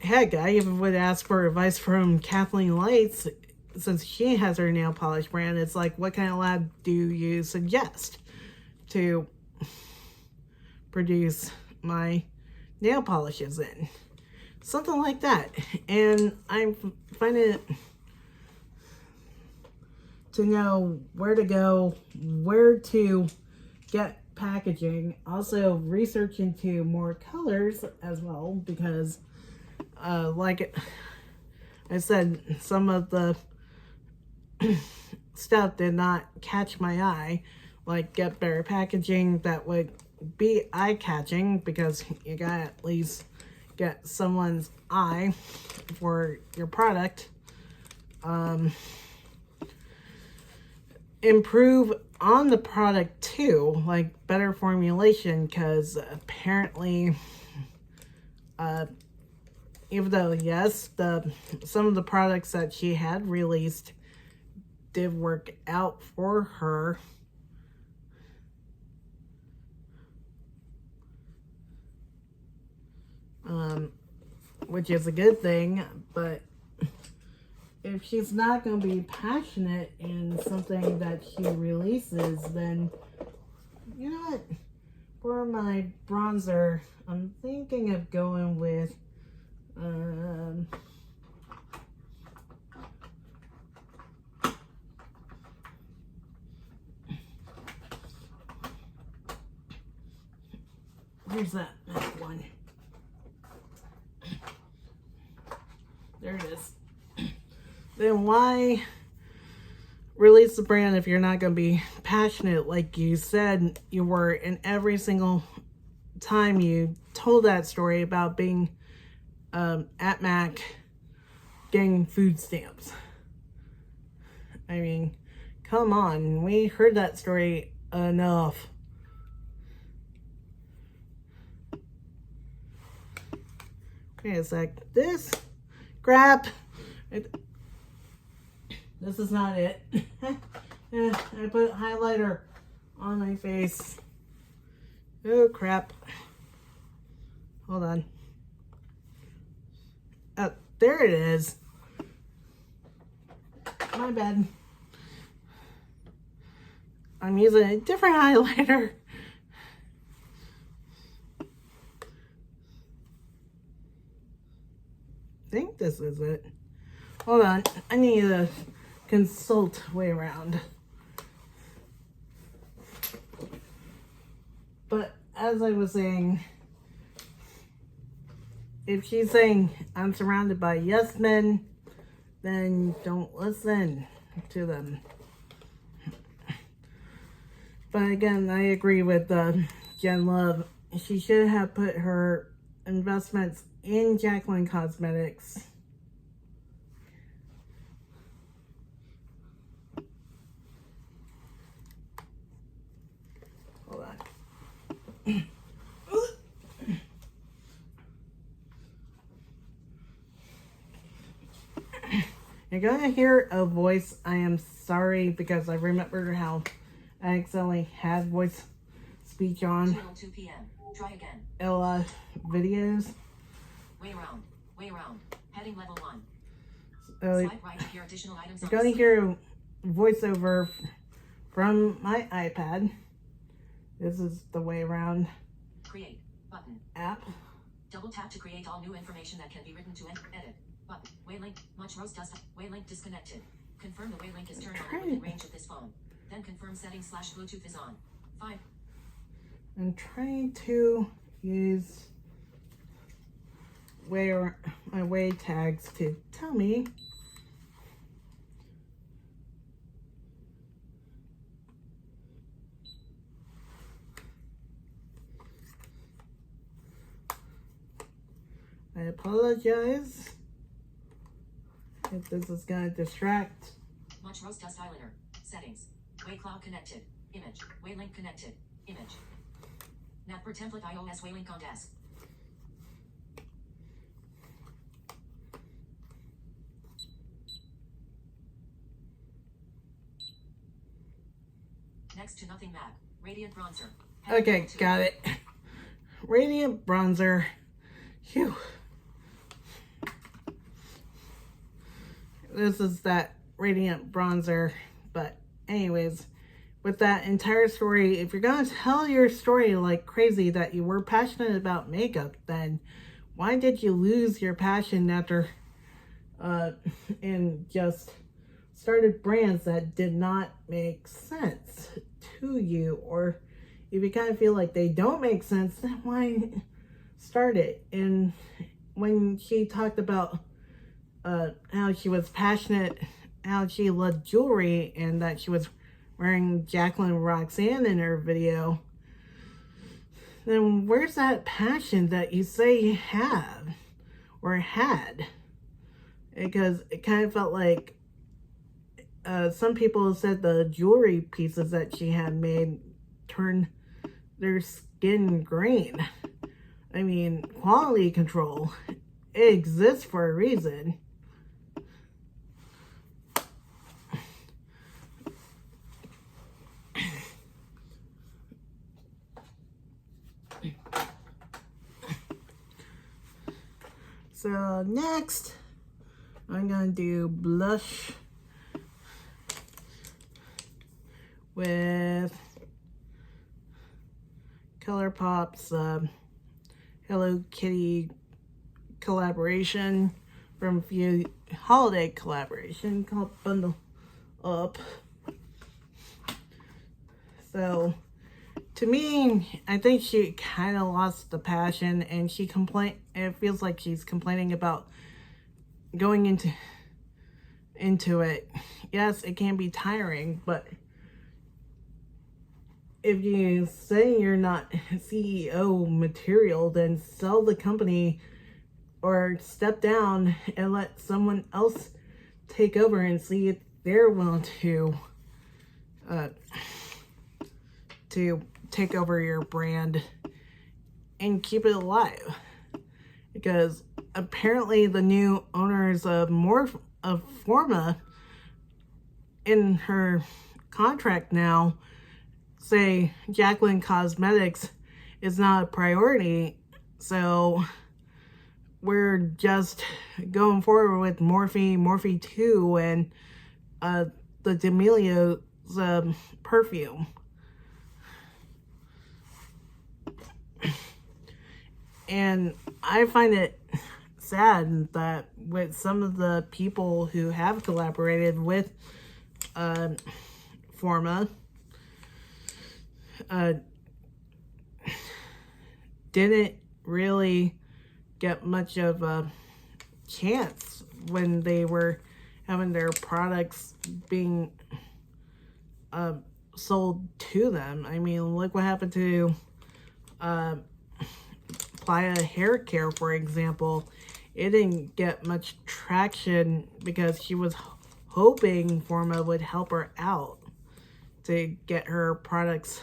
heck, I even would ask for advice from Kathleen Lights, since she has her nail polish brand. It's like, what kind of lab do you suggest to produce my nail polishes in? Something like that. And I find it to know where to go, where to get packaging. Also research into more colors as well, because like I said, some of the stuff did not catch my eye. Like, get better packaging that would be eye-catching, because you gotta at least get someone's eye for your product. Improve on the product too, like better formulation, because apparently even though, yes, some of the products that she had released did work out for her, which is a good thing. But if she's not going to be passionate in something that she releases, then, you know what, for my bronzer, I'm thinking of going with where's that one? There it is. Then why release the brand if you're not going to be passionate like you said you were in every single time you told that story about being at Mac getting food stamps? I mean, come on, we heard that story enough. Wait a sec. This crap. This is not it. I put highlighter on my face. Oh crap. Hold on. Oh, there it is. My bad. I'm using a different highlighter. I think this is it. Hold on. I need to consult way around. But as I was saying, if she's saying I'm surrounded by yes men, then don't listen to them. But again, I agree with Jen Love. She should have put her investments in Jacqueline Cosmetics. Hold on. You're gonna hear a voice. I am sorry because I remember how I accidentally had voice speech on 2 p.m. Try again. Videos. Way around. Way around. Heading level 1. So Swipe right to hear additional items you're on gonna the hear voiceover from my iPad. This is the way around Create button. app. Double tap to create all new information that can be written to edit. Button. Wavelink. Much rose dust. Wavelink disconnected. Confirm the wavelink is turned on within range of this phone. Then confirm settings / Bluetooth is on. 5. I'm trying to use my way tags to tell me I apologize if this is going to distract. Much rose dust eyeliner. Settings. Way cloud connected. Image. Wavelink connected. Image. Napper template iOS Wavelink on desk. Next to nothing map. Radiant bronzer. Okay, got it. Radiant bronzer. Phew. This is that radiant bronzer. But anyways, with that entire story, if you're gonna tell your story like crazy that you were passionate about makeup, then why did you lose your passion after and just started brands that did not make sense to you? Or if you kind of feel like they don't make sense, then why start it? And when she talked about how she was passionate, how she loved jewelry, and that she was wearing Jacqueline Roxanne in her video, then where's that passion that you say you have or had? Because it kind of felt like some people said the jewelry pieces that she had made turned their skin green. I mean, quality control, it exists for a reason. So next, I'm gonna do blush with ColourPop's Hello Kitty collaboration from a few holiday collaboration called Bundle Up. So to me, I think she kind of lost the passion, and it feels like she's complaining about going into it. Yes, it can be tiring, but if you say you're not CEO material, then sell the company or step down and let someone else take over and see if they're willing to take over your brand and keep it alive. Because apparently the new owners of Forma in her contract now say Jacqueline Cosmetics is not a priority, so we're just going forward with Morphe 2, and the D'Amelio's perfume. And I find it sad that with some of the people who have collaborated with Forma, didn't really get much of a chance when they were having their products being sold to them. I mean, look what happened to Playa Hair Care, for example. It didn't get much traction because she was hoping Forma would help her out to get her products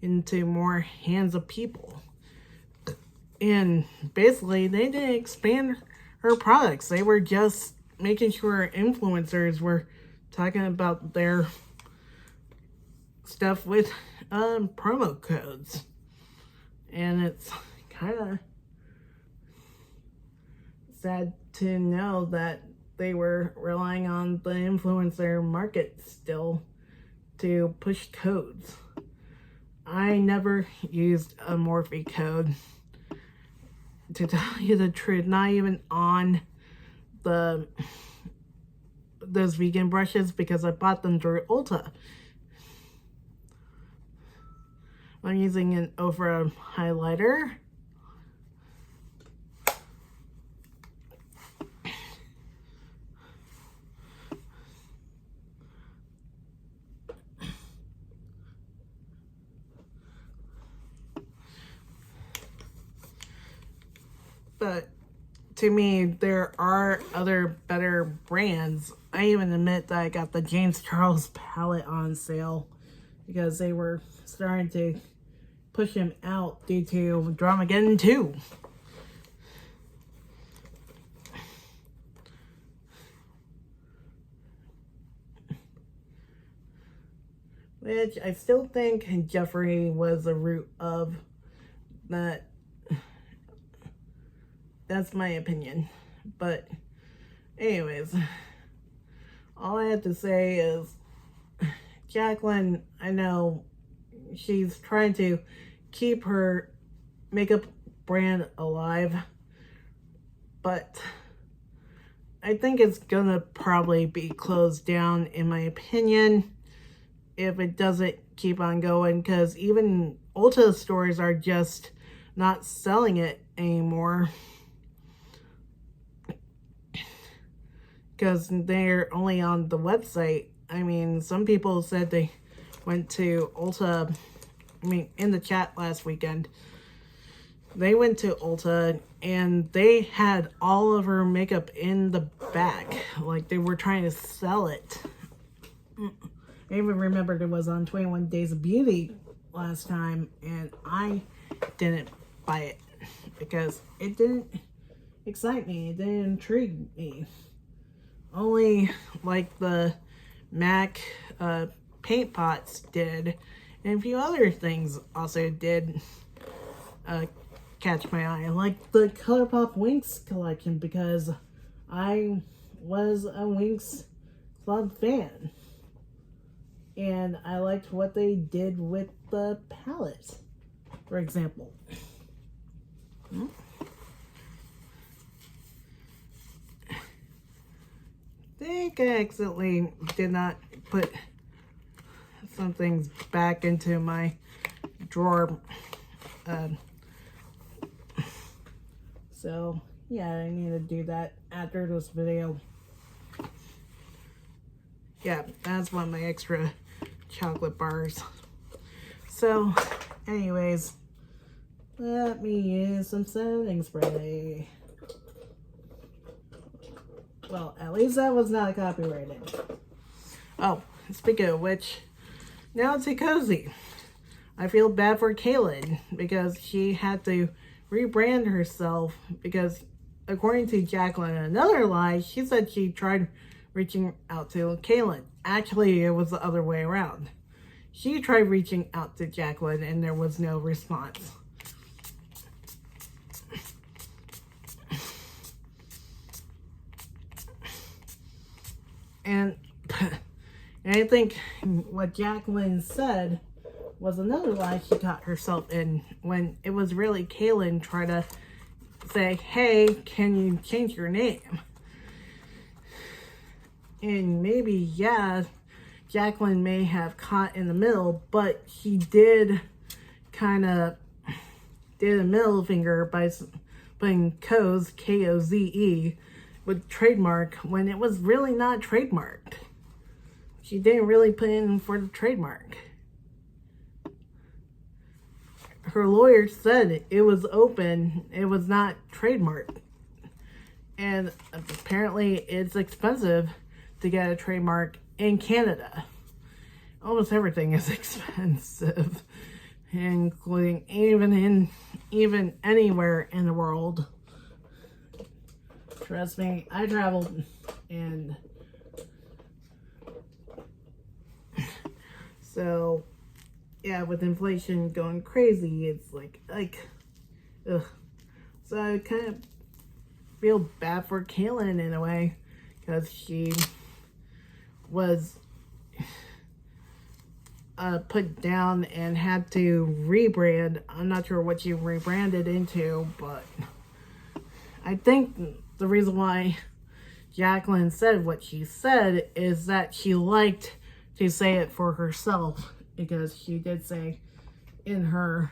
into more hands of people. And basically, they didn't expand her products. They were just making sure influencers were talking about their stuff with promo codes. And it's kind of sad to know that they were relying on the influencer market still to push codes. I never used a Morphe code, to tell you the truth, not even on those vegan brushes, because I bought them through Ulta. I'm using an over highlighter. But to me, there are other better brands. I even admit that I got the James Charles palette on sale because they were starting to push him out due to Dramageddon 2. Which I still think Jeffrey was the root of that. That's my opinion. But anyways, all I have to say is Jacqueline, I know she's trying to keep her makeup brand alive, but I think it's gonna probably be closed down, in my opinion, if it doesn't keep on going, because even Ulta stores are just not selling it anymore. Because they're only on the website. I mean, some people said they went to Ulta, in the chat last weekend, they went to Ulta and they had all of her makeup in the back. Like, they were trying to sell it. I even remembered it was on 21 Days of Beauty last time, and I didn't buy it because it didn't excite me. It didn't intrigue me. Only like the MAC paint pots did, and a few other things also did catch my eye, like the ColourPop Winx collection, because I was a Winx Club fan and I liked what they did with the palette, for example. I think I accidentally did not put some things back into my drawer. So, yeah, I need to do that after this video. Yeah, that's one of my extra chocolate bars. So, anyways, let me use some setting spray. Well, at least that was not copyrighted. Oh, speaking of which, now to Cozy. I feel bad for Kaylin because she had to rebrand herself because, according to Jacqueline, another lie, she said she tried reaching out to Kaylin. Actually, it was the other way around. She tried reaching out to Jacqueline and there was no response. And I think what Jacqueline said was another lie she got herself in, when it was really Kaylin trying to say, hey, can you change your name? And maybe, yeah, Jacqueline may have caught in the middle, but she did kind of did a middle finger by putting Koze, K-O-Z-E, with trademark when it was really not trademarked. She didn't really put in for the trademark. Her lawyer said it was open, it was not trademarked. And apparently it's expensive to get a trademark in Canada. Almost everything is expensive, including even anywhere in the world. Trust me, I traveled And so, yeah, with inflation going crazy, it's like, ugh. So I kind of feel bad for Kaylin in a way, because she was put down and had to rebrand. I'm not sure what she rebranded into, but I think the reason why Jacqueline said what she said is that she liked to say it for herself, because she did say in her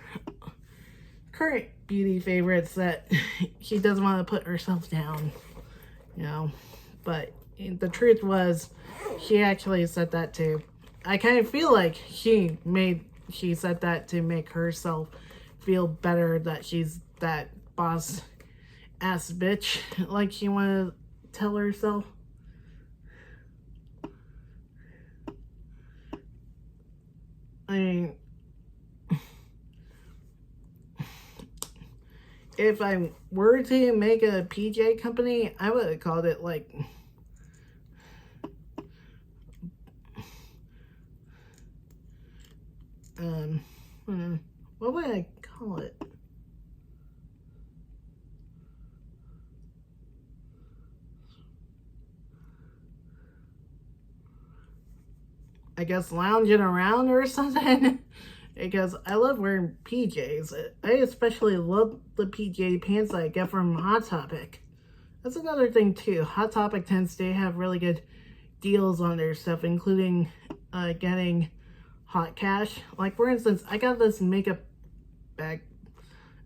current beauty favorites that she doesn't want to put herself down, you know. But the truth was, she actually said that too. I kind of feel like she said that to make herself feel better, that she's that boss ass bitch, like she wanted to tell herself. I mean, if I were to make a PJ company, I would have called it like what would I call it? I guess lounging around or something. Because I love wearing PJs. I especially love the PJ pants I get from Hot Topic. That's another thing too. Hot Topic tends to have really good deals on their stuff, including getting hot cash. Like, for instance, I got this makeup bag.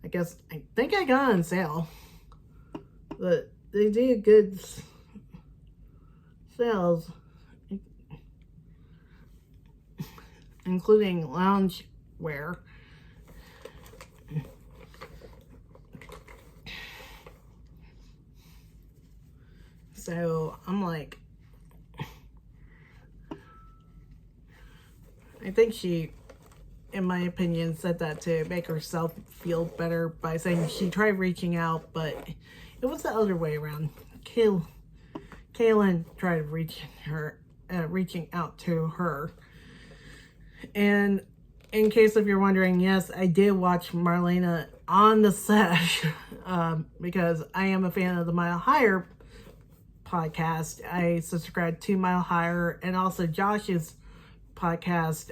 I think I got it on sale. But they do good sales, including lounge wear. So I'm like, I think she, in my opinion, said that to make herself feel better by saying she tried reaching out, but it was the other way around. Kaylin tried reaching out to her. And in case if you're wondering, yes, I did watch Marlena on the sesh, because I am a fan of the Mile Higher podcast. I subscribe to Mile Higher, and also Josh's podcast,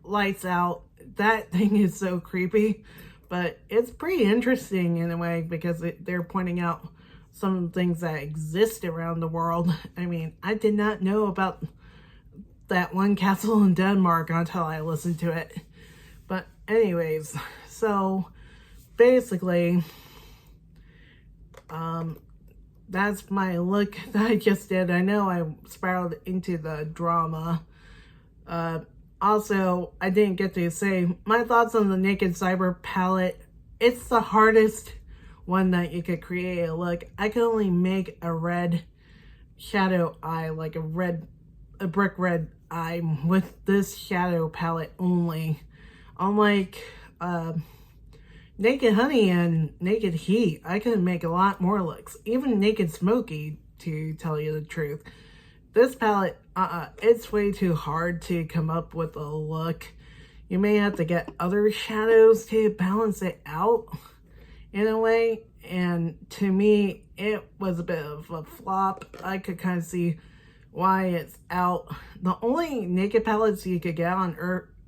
Lights Out. That thing is so creepy, but it's pretty interesting in a way, because they're pointing out some of the things that exist around the world. I mean, I did not know about that one castle in Denmark until I listened to it. But anyways, so basically, that's my look that I just did. I know I spiraled into the drama. Also, I didn't get to say my thoughts on the Naked Cyber palette. It's the hardest one that you could create a look. I could only make a red shadow eye, like a brick red eye with this shadow palette only. Unlike Naked Honey and Naked Heat, I could make a lot more looks. Even Naked Smoky, to tell you the truth. This palette, it's way too hard to come up with a look. You may have to get other shadows to balance it out in a way. And to me, it was a bit of a flop. I could kind of see why it's out. The only Naked palettes you could get on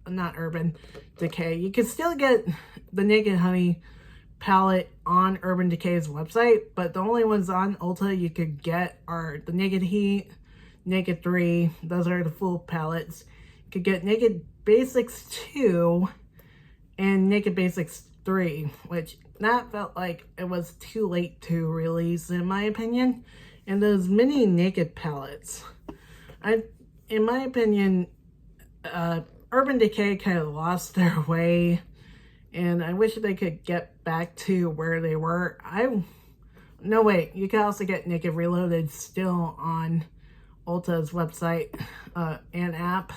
not Urban Decay, you could still get the Naked Honey palette on Urban Decay's website, but the only ones on Ulta you could get are the Naked Heat, Naked 3, those are the full palettes. You could get Naked Basics 2 and Naked Basics 3, which that felt like it was too late to release in my opinion. And those mini Naked palettes, in my opinion, Urban Decay kind of lost their way, and I wish they could get back to where they were. No, wait, you can also get Naked Reloaded still on Ulta's website and app.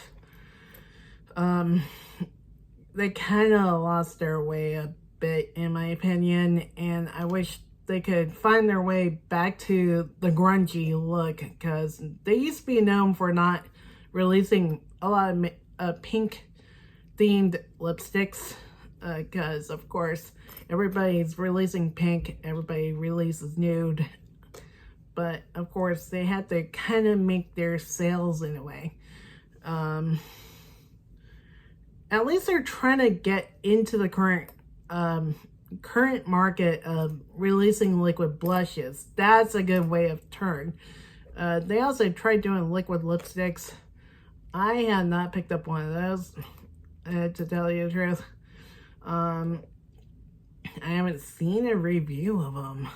They kind of lost their way a bit, in my opinion, and I wish they could find their way back to the grungy look, because they used to be known for not releasing a lot of pink themed lipsticks, because of course everybody's releasing pink, everybody releases nude, but of course they had to kind of make their sales in a way. At least they're trying to get into the current market of releasing liquid blushes. That's a good way of turn. They also tried doing liquid lipsticks. I have not picked up one of those, to tell you the truth. I haven't seen a review of them.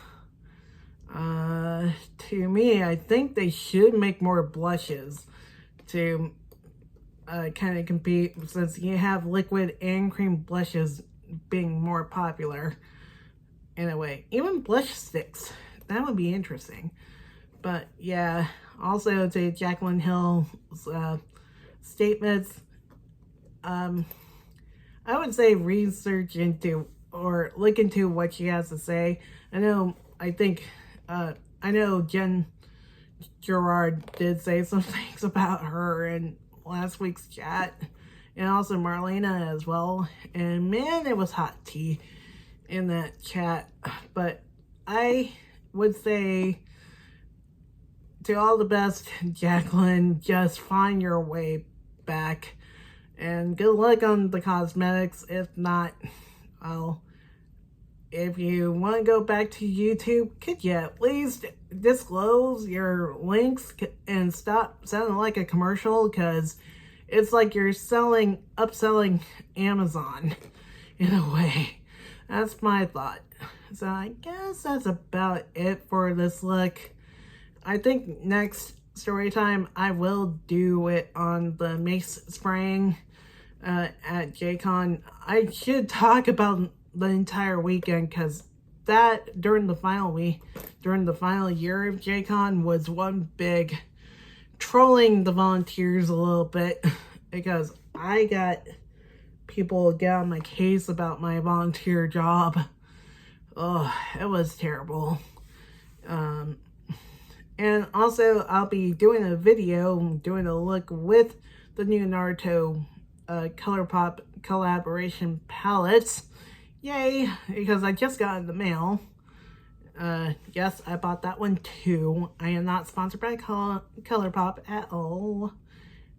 To me, I think they should make more blushes to kind of compete, since you have liquid and cream blushes being more popular in a way. Even blush sticks, that would be interesting. But yeah, also to Jaclyn Hill's statements, I would say research into or look into what she has to say. I know Jen Gerard did say some things about her in last week's chat, and also Marlena as well, and man, it was hot tea in that chat. But I would say, to all the best, Jaclyn, just find your way back, and good luck on the cosmetics. If not, well, if you want to go back to YouTube, could you at least disclose your links and stop sounding like a commercial? Because it's like you're upselling Amazon in a way. That's my thought. So I guess that's about it for this look. I think next story time I will do it on the mace spraying at JCon. I should talk about the entire weekend, because that during the final year of JCon was one big trolling the volunteers a little bit, because I got people get on my case about my volunteer job. Oh, it was terrible. And also I'll be doing a video doing a look with the new Naruto ColourPop collaboration palettes. Yay, because I just got it in the mail. Yes, I bought that one too. I am not sponsored by ColourPop at all.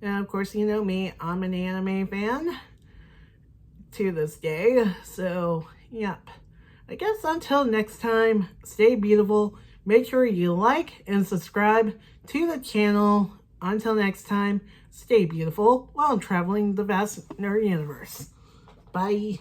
And of course, you know me, I'm an anime fan to this day. So, yep. I guess until next time, stay beautiful. Make sure you like and subscribe to the channel. Until next time, stay beautiful while traveling the vast nerd universe. Bye.